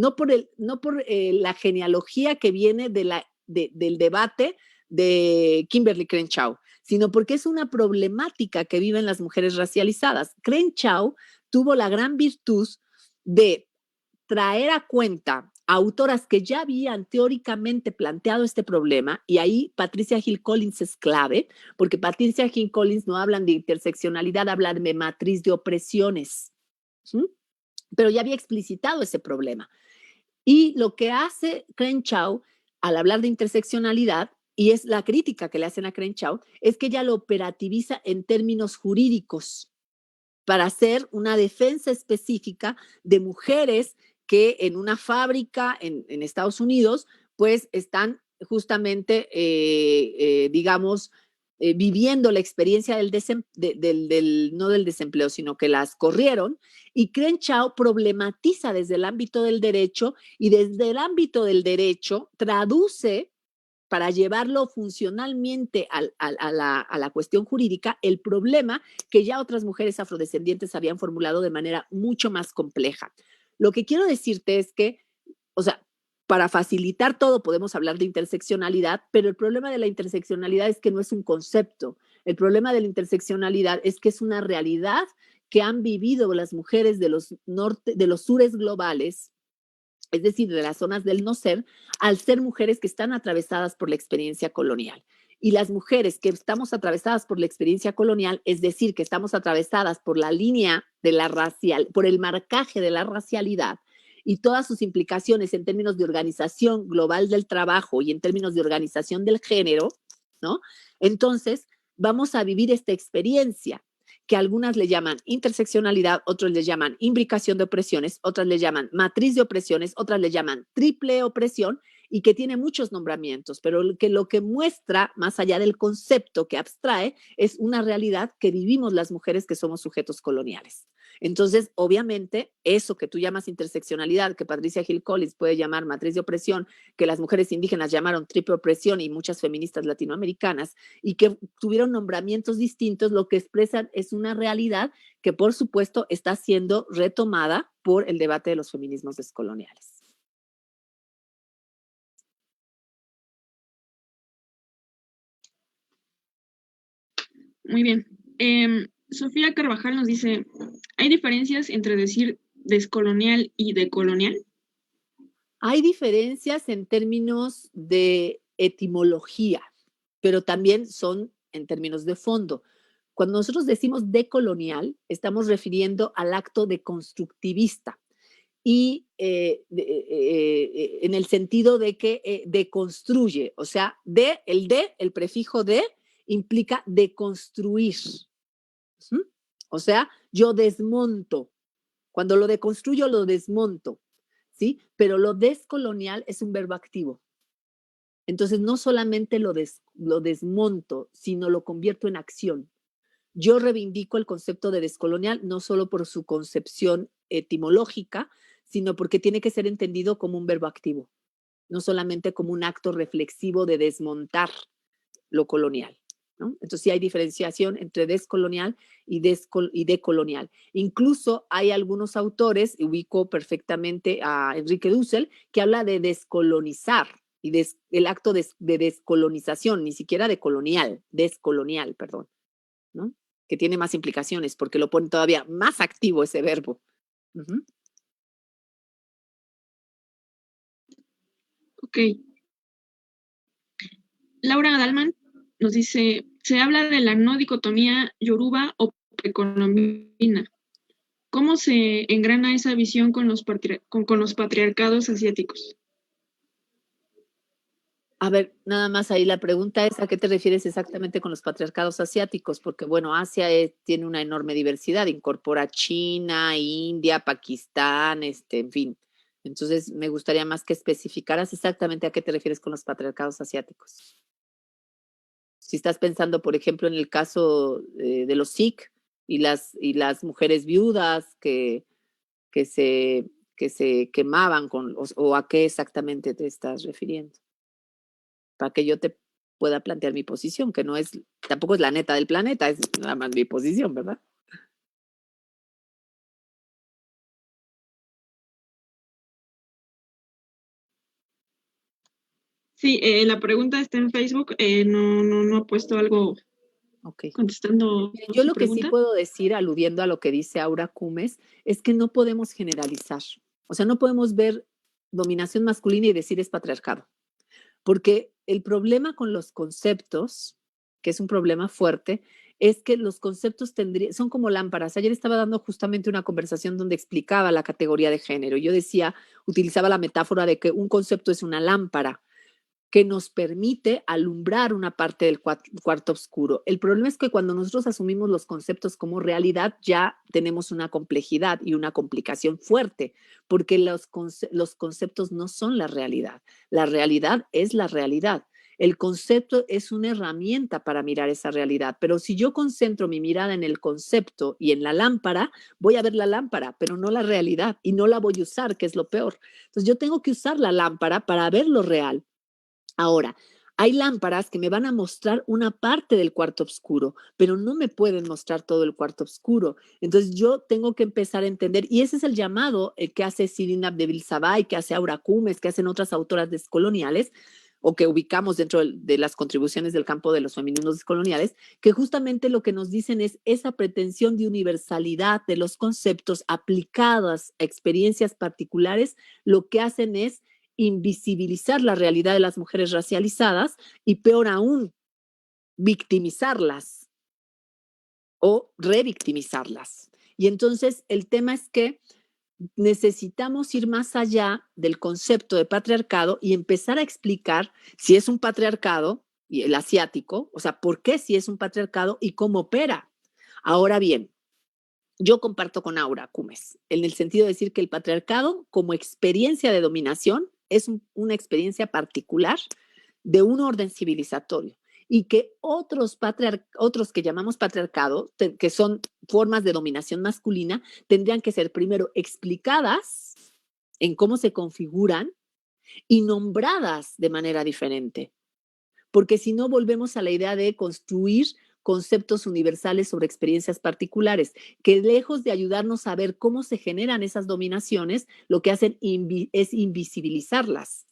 Speaker 2: la genealogía que viene del debate de Kimberly Crenshaw, sino porque es una problemática que viven las mujeres racializadas. Crenshaw tuvo la gran virtud de traer a cuenta a autoras que ya habían teóricamente planteado este problema, y ahí Patricia Hill Collins es clave, porque Patricia Hill Collins no hablan de interseccionalidad, hablan de matriz de opresiones, ¿sí? Pero ya había explicitado ese problema. Y lo que hace Crenshaw al hablar de interseccionalidad, y es la crítica que le hacen a Crenshaw, es que ella lo operativiza en términos jurídicos para hacer una defensa específica de mujeres que en una fábrica en Estados Unidos, pues están justamente, digamos, viviendo la experiencia no del desempleo, sino que las corrieron. Y Crenshaw problematiza desde el ámbito del derecho, y desde el ámbito del derecho traduce para llevarlo funcionalmente a la cuestión jurídica el problema que ya otras mujeres afrodescendientes habían formulado de manera mucho más compleja. Lo que quiero decirte es que, o sea, para facilitar todo podemos hablar de interseccionalidad, pero el problema de la interseccionalidad es que no es un concepto. El problema de la interseccionalidad es que es una realidad que han vivido las mujeres de los sures globales, es decir, de las zonas del no ser, al ser mujeres que están atravesadas por la experiencia colonial. Y las mujeres que estamos atravesadas por la experiencia colonial, es decir, que estamos atravesadas por la línea de la racial, por el marcaje de la racialidad y todas sus implicaciones en términos de organización global del trabajo y en términos de organización del género, ¿no? Entonces, vamos a vivir esta experiencia que algunas le llaman interseccionalidad, otros le llaman imbricación de opresiones, otras le llaman matriz de opresiones, otras le llaman triple opresión, y que tiene muchos nombramientos, pero lo que muestra, más allá del concepto que abstrae, es una realidad que vivimos las mujeres que somos sujetos coloniales. Entonces, obviamente, eso que tú llamas interseccionalidad, que Patricia Hill Collins puede llamar matriz de opresión, que las mujeres indígenas llamaron triple opresión y muchas feministas latinoamericanas, y que tuvieron nombramientos distintos, lo que expresan es una realidad que, por supuesto, está siendo retomada por el debate de los feminismos descoloniales.
Speaker 1: Muy bien. Sofía Carvajal nos dice, ¿hay diferencias entre decir descolonial y decolonial?
Speaker 2: Hay diferencias en términos de etimología, pero también son en términos de fondo. Cuando nosotros decimos decolonial, estamos refiriendo al acto deconstructivista, y en el sentido de que deconstruye, o sea, el prefijo de implica deconstruir. ¿Sí? O sea, Yo desmonto. Cuando lo deconstruyo, lo desmonto, ¿sí? Pero lo descolonial es un verbo activo. Entonces, no solamente lo desmonto, sino lo convierto en acción. Yo reivindico el concepto de descolonial no solo por su concepción etimológica, sino porque tiene que ser entendido como un verbo activo, no solamente como un acto reflexivo de desmontar lo colonial, ¿no? Entonces sí hay diferenciación entre descolonial y decolonial. Incluso hay algunos autores, ubico perfectamente a Enrique Dussel, que habla de descolonizar y el acto de descolonización, ni siquiera de colonial, descolonial, perdón, ¿no? Que tiene más implicaciones porque lo pone todavía más activo ese verbo. Uh-huh.
Speaker 1: Ok. Laura Dalman nos dice, se habla de la no dicotomía yoruba o precolombina. ¿Cómo se engrana esa visión con los patriarcados asiáticos?
Speaker 2: A ver, nada más ahí la pregunta es, ¿a qué te refieres exactamente con los patriarcados asiáticos? Porque, bueno, Asia tiene una enorme diversidad, incorpora China, India, Pakistán, en fin. Entonces, me gustaría más que especificaras exactamente a qué te refieres con los patriarcados asiáticos. Si estás pensando, por ejemplo, en el caso de los Sikh y las mujeres viudas que se, que se quemaban o a qué exactamente te estás refiriendo, para que yo te pueda plantear mi posición, que no es, tampoco es la neta del planeta, es nada más mi posición, ¿verdad?
Speaker 1: Sí, la pregunta está en Facebook, no ha puesto algo contestando
Speaker 2: Yo
Speaker 1: su
Speaker 2: lo que sí
Speaker 1: pregunta.
Speaker 2: puedo decir, aludiendo a lo que dice Aura Cumes, es que no podemos generalizar. O sea, no podemos ver dominación masculina y decir es patriarcado. Porque el problema con los conceptos, que es un problema fuerte, es que los conceptos son como lámparas. Ayer estaba dando justamente una conversación donde explicaba la categoría de género. Yo decía, utilizaba la metáfora de que un concepto es una lámpara que nos permite alumbrar una parte del cuarto oscuro. El problema es que cuando nosotros asumimos los conceptos como realidad, ya tenemos una complejidad y una complicación fuerte, porque los conceptos no son la realidad. La realidad es la realidad. El concepto es una herramienta para mirar esa realidad, pero si yo concentro mi mirada en el concepto y en la lámpara, voy a ver la lámpara, pero no la realidad y no la voy a usar, que es lo peor. Entonces yo tengo que usar la lámpara para ver lo real. Ahora, hay lámparas que me van a mostrar una parte del cuarto oscuro, pero no me pueden mostrar todo el cuarto oscuro. Entonces yo tengo que empezar a entender, y ese es el llamado que hace Shirin Abdel Sabay, que hace Aura Cumes, que hacen otras autoras descoloniales, o que ubicamos dentro de las contribuciones del campo de los feminismos descoloniales, que justamente lo que nos dicen es esa pretensión de universalidad de los conceptos aplicados a experiencias particulares, lo que hacen es invisibilizar la realidad de las mujeres racializadas y peor aún, victimizarlas o revictimizarlas. Y entonces el tema es que necesitamos ir más allá del concepto de patriarcado y empezar a explicar si es un patriarcado, y el asiático, o sea, por qué si es un patriarcado y cómo opera. Ahora bien, yo comparto con Aura Cumes, en el sentido de decir que el patriarcado como experiencia de dominación es una experiencia particular de un orden civilizatorio y que otros que llamamos patriarcado, que son formas de dominación masculina, tendrían que ser primero explicadas en cómo se configuran y nombradas de manera diferente. Porque si no, volvemos a la idea de construir conceptos universales sobre experiencias particulares, que lejos de ayudarnos a ver cómo se generan esas dominaciones, lo que hacen es invisibilizarlas.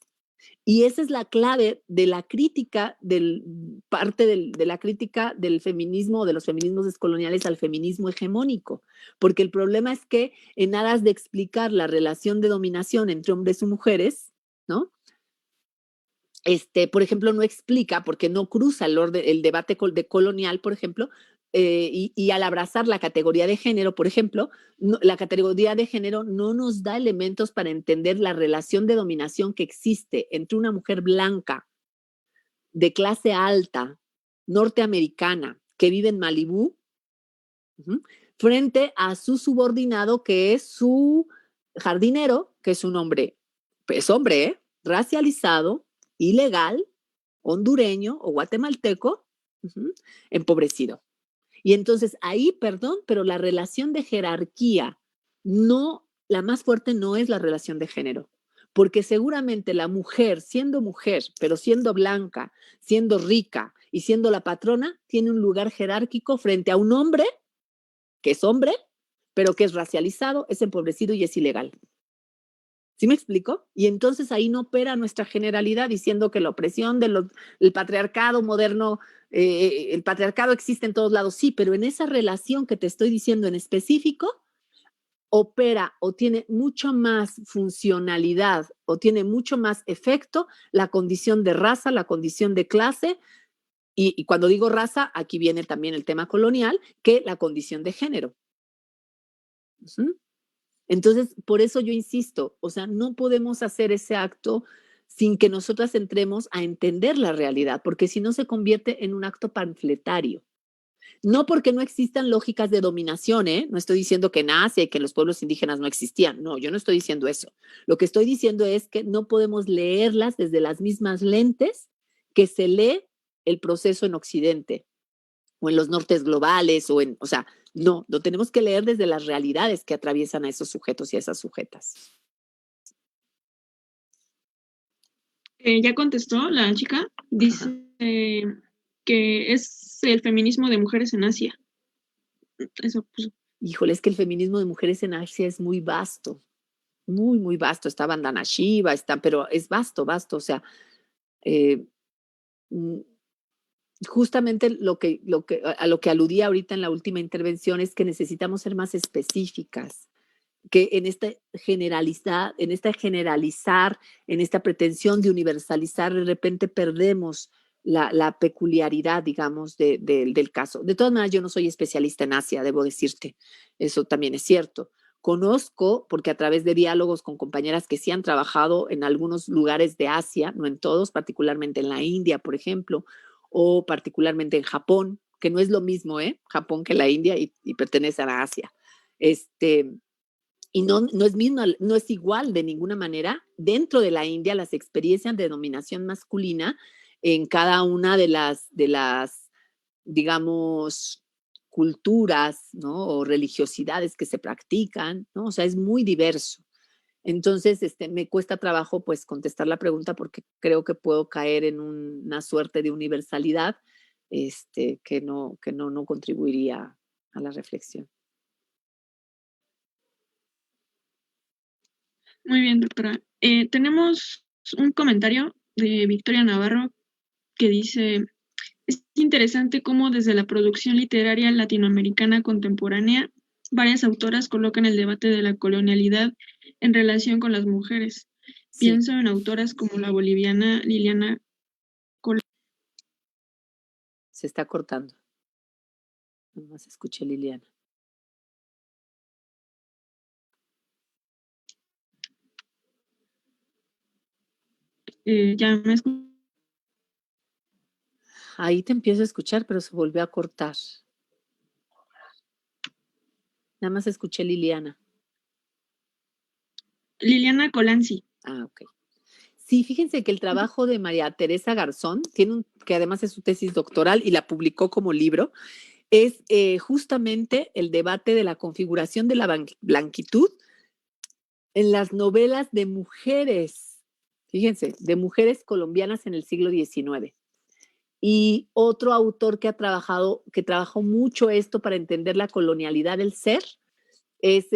Speaker 2: Y esa es la clave de la crítica, de la crítica del feminismo, de los feminismos descoloniales al feminismo hegemónico. Porque el problema es que en aras de explicar la relación de dominación entre hombres y mujeres, ¿no? Por ejemplo, no explica, porque no cruza el debate colonial, por ejemplo, y al abrazar la categoría de género, por ejemplo, la categoría de género no nos da elementos para entender la relación de dominación que existe entre una mujer blanca, de clase alta, norteamericana, que vive en Malibú, frente a su subordinado, que es su jardinero, que es un hombre, es hombre, racializado, ilegal, hondureño o guatemalteco, empobrecido. Y entonces ahí, perdón, pero la relación de jerarquía, no, la más fuerte no es la relación de género, porque seguramente la mujer, pero siendo blanca, siendo rica y siendo la patrona, tiene un lugar jerárquico frente a un hombre, que es hombre, pero que es racializado, es empobrecido y es ilegal. ¿Sí me explico? Y entonces ahí no opera nuestra generalidad diciendo que la opresión del patriarcado moderno, el patriarcado existe en todos lados, sí, pero en esa relación que te estoy diciendo en específico, opera o tiene mucho más funcionalidad o tiene mucho más efecto la condición de raza, la condición de clase, y cuando digo raza, aquí viene también el tema colonial, que la condición de género. ¿Sí? Entonces, por eso yo insisto, o sea, no podemos hacer ese acto sin que nosotras entremos a entender la realidad, porque si no se convierte en un acto panfletario. No porque no existan lógicas de dominación, ¿eh? No estoy diciendo que en Asia y que en los pueblos indígenas no existían. No, yo no estoy diciendo eso. Lo que estoy diciendo es que no podemos leerlas desde las mismas lentes que se lee el proceso en Occidente o en los nortes globales o sea, no, lo tenemos que leer desde las realidades que atraviesan a esos sujetos y a esas sujetas.
Speaker 1: Ya contestó la chica, dice que es el feminismo de mujeres en Asia. Eso puso.
Speaker 2: Híjole, es que el feminismo de mujeres en Asia es muy vasto, muy, muy vasto. Está Vandana Shiva, pero es vasto, o sea, justamente a lo que aludía ahorita en la última intervención es que necesitamos ser más específicas, que en esta generalizar, en esta pretensión de universalizar, de repente perdemos la peculiaridad, digamos, del caso. De todas maneras, yo no soy especialista en Asia, debo decirte, eso también es cierto. Conozco, porque a través de diálogos con compañeras que sí han trabajado en algunos lugares de Asia, no en todos, particularmente en la India, por ejemplo, o particularmente en Japón, que no es lo mismo, Japón que la India y pertenece a Asia. Y no es igual de ninguna manera. Dentro de la India, las experiencias de dominación masculina en cada una de las digamos, culturas, ¿no? O religiosidades que se practican, ¿no? O sea, es muy diverso. Entonces, me cuesta trabajo, pues, contestar la pregunta porque creo que puedo caer en una suerte de universalidad, que no contribuiría a la reflexión.
Speaker 1: Muy bien, doctora. Tenemos un comentario de Victoria Navarro que dice, es interesante cómo desde la producción literaria latinoamericana contemporánea, varias autoras colocan el debate de la colonialidad en relación con las mujeres. Sí. Pienso en autoras como la boliviana Liliana Colanzi.
Speaker 2: Se está cortando. Nomás escuché Liliana.
Speaker 1: Ya me escucho.
Speaker 2: Ahí te empiezo a escuchar, pero se volvió a cortar. Nada más escuché Liliana.
Speaker 1: Liliana Colanzi.
Speaker 2: Ah, ok. Sí, fíjense que el trabajo de María Teresa Garzón, que además es su tesis doctoral y la publicó como libro, es justamente el debate de la configuración de la blanquitud en las novelas de mujeres, fíjense, de mujeres colombianas en el siglo XIX. Y otro autor que trabajó mucho esto para entender la colonialidad del ser, es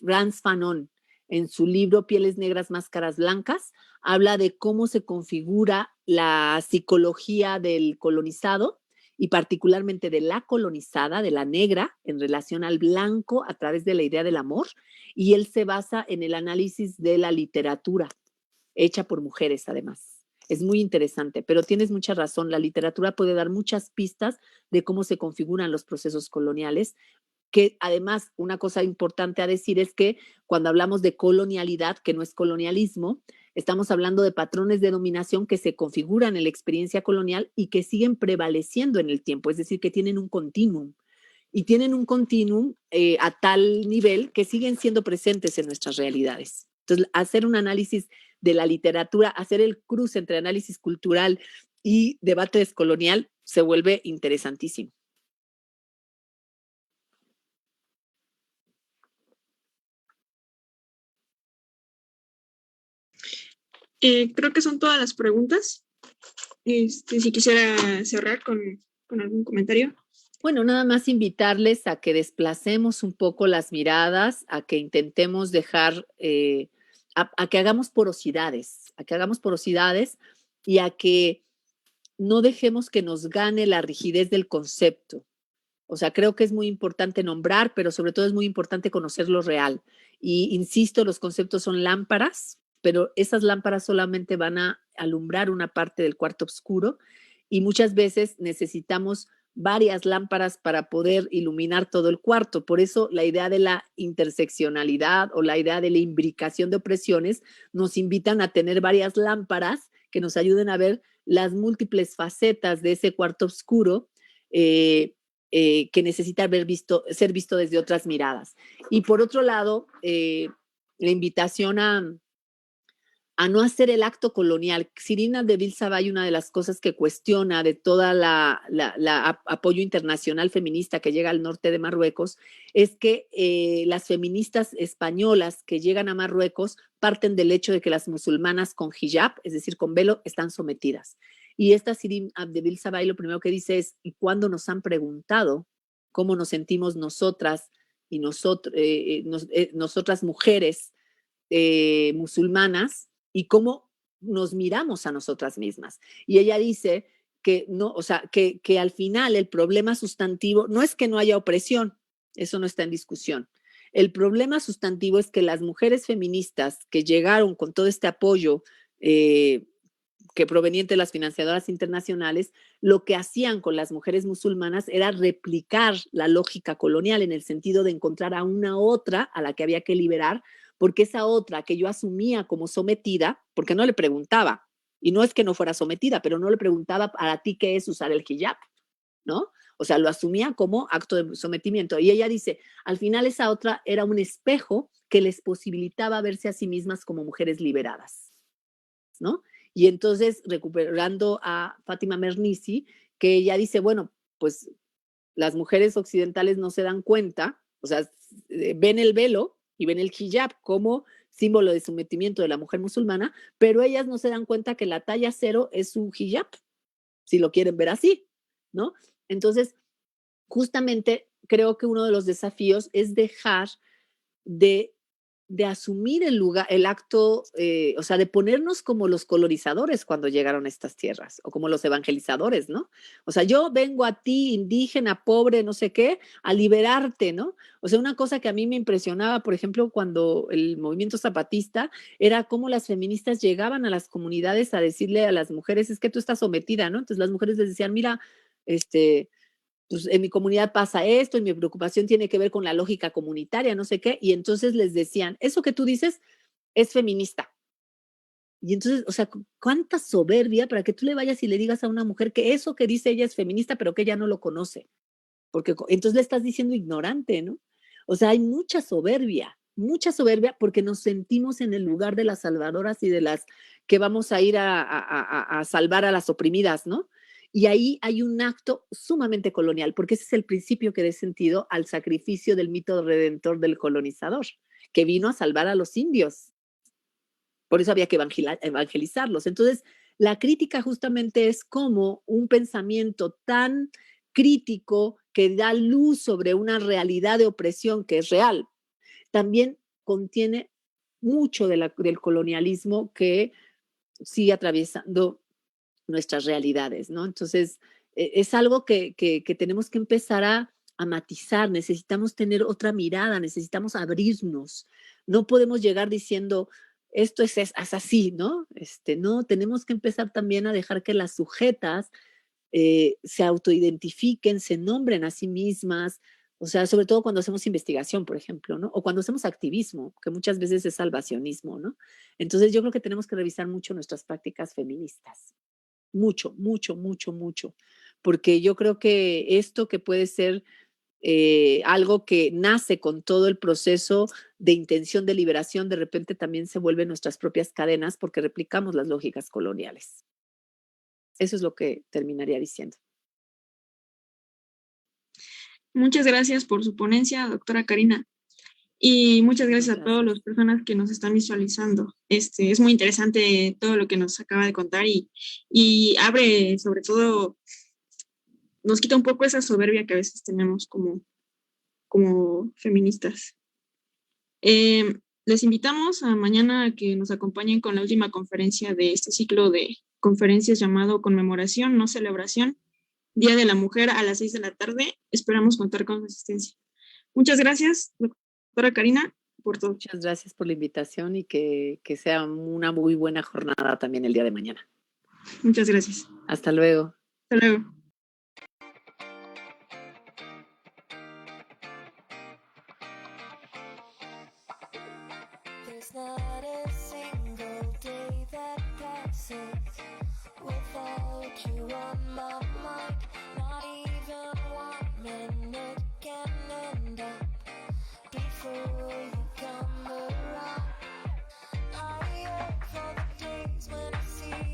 Speaker 2: Frantz Fanon. En su libro Pieles Negras, Máscaras Blancas, habla de cómo se configura la psicología del colonizado y particularmente de la colonizada, de la negra, en relación al blanco a través de la idea del amor. Y él se basa en el análisis de la literatura, hecha por mujeres además. Es muy interesante, pero tienes mucha razón. La literatura puede dar muchas pistas de cómo se configuran los procesos coloniales, que además una cosa importante a decir es que cuando hablamos de colonialidad, que no es colonialismo, estamos hablando de patrones de dominación que se configuran en la experiencia colonial y que siguen prevaleciendo en el tiempo, es decir, que tienen un continuum. y tienen un continuum a tal nivel que siguen siendo presentes en nuestras realidades. Entonces, hacer un análisis de la literatura, hacer el cruce entre análisis cultural y debate descolonial se vuelve interesantísimo.
Speaker 1: Creo que son todas las preguntas. Si quisiera cerrar con algún comentario.
Speaker 2: Bueno, nada más invitarles a que desplacemos un poco las miradas, a que intentemos dejar, a que hagamos porosidades, y a que no dejemos que nos gane la rigidez del concepto. O sea, creo que es muy importante nombrar, pero sobre todo es muy importante conocer lo real. Y insisto, los conceptos son lámparas, pero esas lámparas solamente van a alumbrar una parte del cuarto oscuro y muchas veces necesitamos varias lámparas para poder iluminar todo el cuarto. Por eso la idea de la interseccionalidad o la idea de la imbricación de opresiones nos invitan a tener varias lámparas que nos ayuden a ver las múltiples facetas de ese cuarto oscuro que necesita ser visto desde otras miradas. Y por otro lado, la invitación a no hacer el acto colonial. Shirin Abdel Sabay, una de las cosas que cuestiona de toda la apoyo internacional feminista que llega al norte de Marruecos, es que las feministas españolas que llegan a Marruecos parten del hecho de que las musulmanas con hijab, es decir, con velo, están sometidas. Y esta Shirin Abdel Sabay lo primero que dice es, ¿y cuándo nos han preguntado cómo nos sentimos nosotras y nosotras mujeres musulmanas y cómo nos miramos a nosotras mismas? Y ella dice que no, o sea, que al final el problema sustantivo no es que no haya opresión, eso no está en discusión. El problema sustantivo es que las mujeres feministas que llegaron con todo este apoyo que proveniente de las financiadoras internacionales, lo que hacían con las mujeres musulmanas era replicar la lógica colonial en el sentido de encontrar a una otra a la que había que liberar, porque esa otra que yo asumía como sometida, porque no le preguntaba, y no es que no fuera sometida, pero no le preguntaba para ti qué es usar el hijab, ¿no? O sea, lo asumía como acto de sometimiento. Y ella dice, al final esa otra era un espejo que les posibilitaba verse a sí mismas como mujeres liberadas, ¿no? Y entonces, recuperando a Fátima Mernissi, que ella dice, bueno, pues las mujeres occidentales no se dan cuenta, o sea, ven el velo y ven el hijab como símbolo de sometimiento de la mujer musulmana, pero ellas no se dan cuenta que la talla 0 es su hijab, si lo quieren ver así, ¿no? Entonces, justamente creo que uno de los desafíos es dejar de asumir el lugar, el acto, o sea, de ponernos como los colonizadores cuando llegaron a estas tierras, o como los evangelizadores, ¿no? O sea, yo vengo a ti, indígena, pobre, no sé qué, a liberarte, ¿no? O sea, una cosa que a mí me impresionaba, por ejemplo, cuando el movimiento zapatista, era cómo las feministas llegaban a las comunidades a decirle a las mujeres, es que tú estás sometida, ¿no? Entonces las mujeres les decían, mira, pues en mi comunidad pasa esto y mi preocupación tiene que ver con la lógica comunitaria, no sé qué, y entonces les decían, eso que tú dices es feminista. Y entonces, o sea, cuánta soberbia para que tú le vayas y le digas a una mujer que eso que dice ella es feminista, pero que ella no lo conoce, porque entonces le estás diciendo ignorante, ¿no? O sea, hay mucha soberbia porque nos sentimos en el lugar de las salvadoras y de las que vamos a ir a salvar a las oprimidas, ¿no? Y ahí hay un acto sumamente colonial, porque ese es el principio que dé sentido al sacrificio del mito redentor del colonizador, que vino a salvar a los indios. Por eso había que evangelizarlos. Entonces, la crítica justamente es como un pensamiento tan crítico que da luz sobre una realidad de opresión que es real, también contiene mucho del colonialismo que sigue atravesando nuestras realidades, ¿no? Entonces, es algo que tenemos que empezar a matizar, necesitamos tener otra mirada, necesitamos abrirnos, no podemos llegar diciendo, esto es así, ¿no? No, tenemos que empezar también a dejar que las sujetas se autoidentifiquen, se nombren a sí mismas, o sea, sobre todo cuando hacemos investigación, por ejemplo, ¿no? O cuando hacemos activismo, que muchas veces es salvacionismo, ¿no? Entonces yo creo que tenemos que revisar mucho nuestras prácticas feministas. Mucho, mucho, mucho, mucho. Porque yo creo que esto que puede ser algo que nace con todo el proceso de intención de liberación, de repente también se vuelven nuestras propias cadenas porque replicamos las lógicas coloniales. Eso es lo que terminaría diciendo.
Speaker 1: Muchas gracias por su ponencia, doctora Karina. Y muchas gracias a todas las personas que nos están visualizando. Es muy interesante todo lo que nos acaba de contar y abre, sobre todo, nos quita un poco esa soberbia que a veces tenemos como feministas. Les invitamos a mañana a que nos acompañen con la última conferencia de este ciclo de conferencias llamado Conmemoración, no Celebración, Día de la Mujer a las 6 de la tarde. Esperamos contar con su asistencia. Muchas gracias, doctora Karina, por todo.
Speaker 2: Muchas gracias por la invitación y que sea una muy buena jornada también el día de mañana.
Speaker 1: Muchas gracias.
Speaker 2: Hasta luego.
Speaker 1: Hasta luego.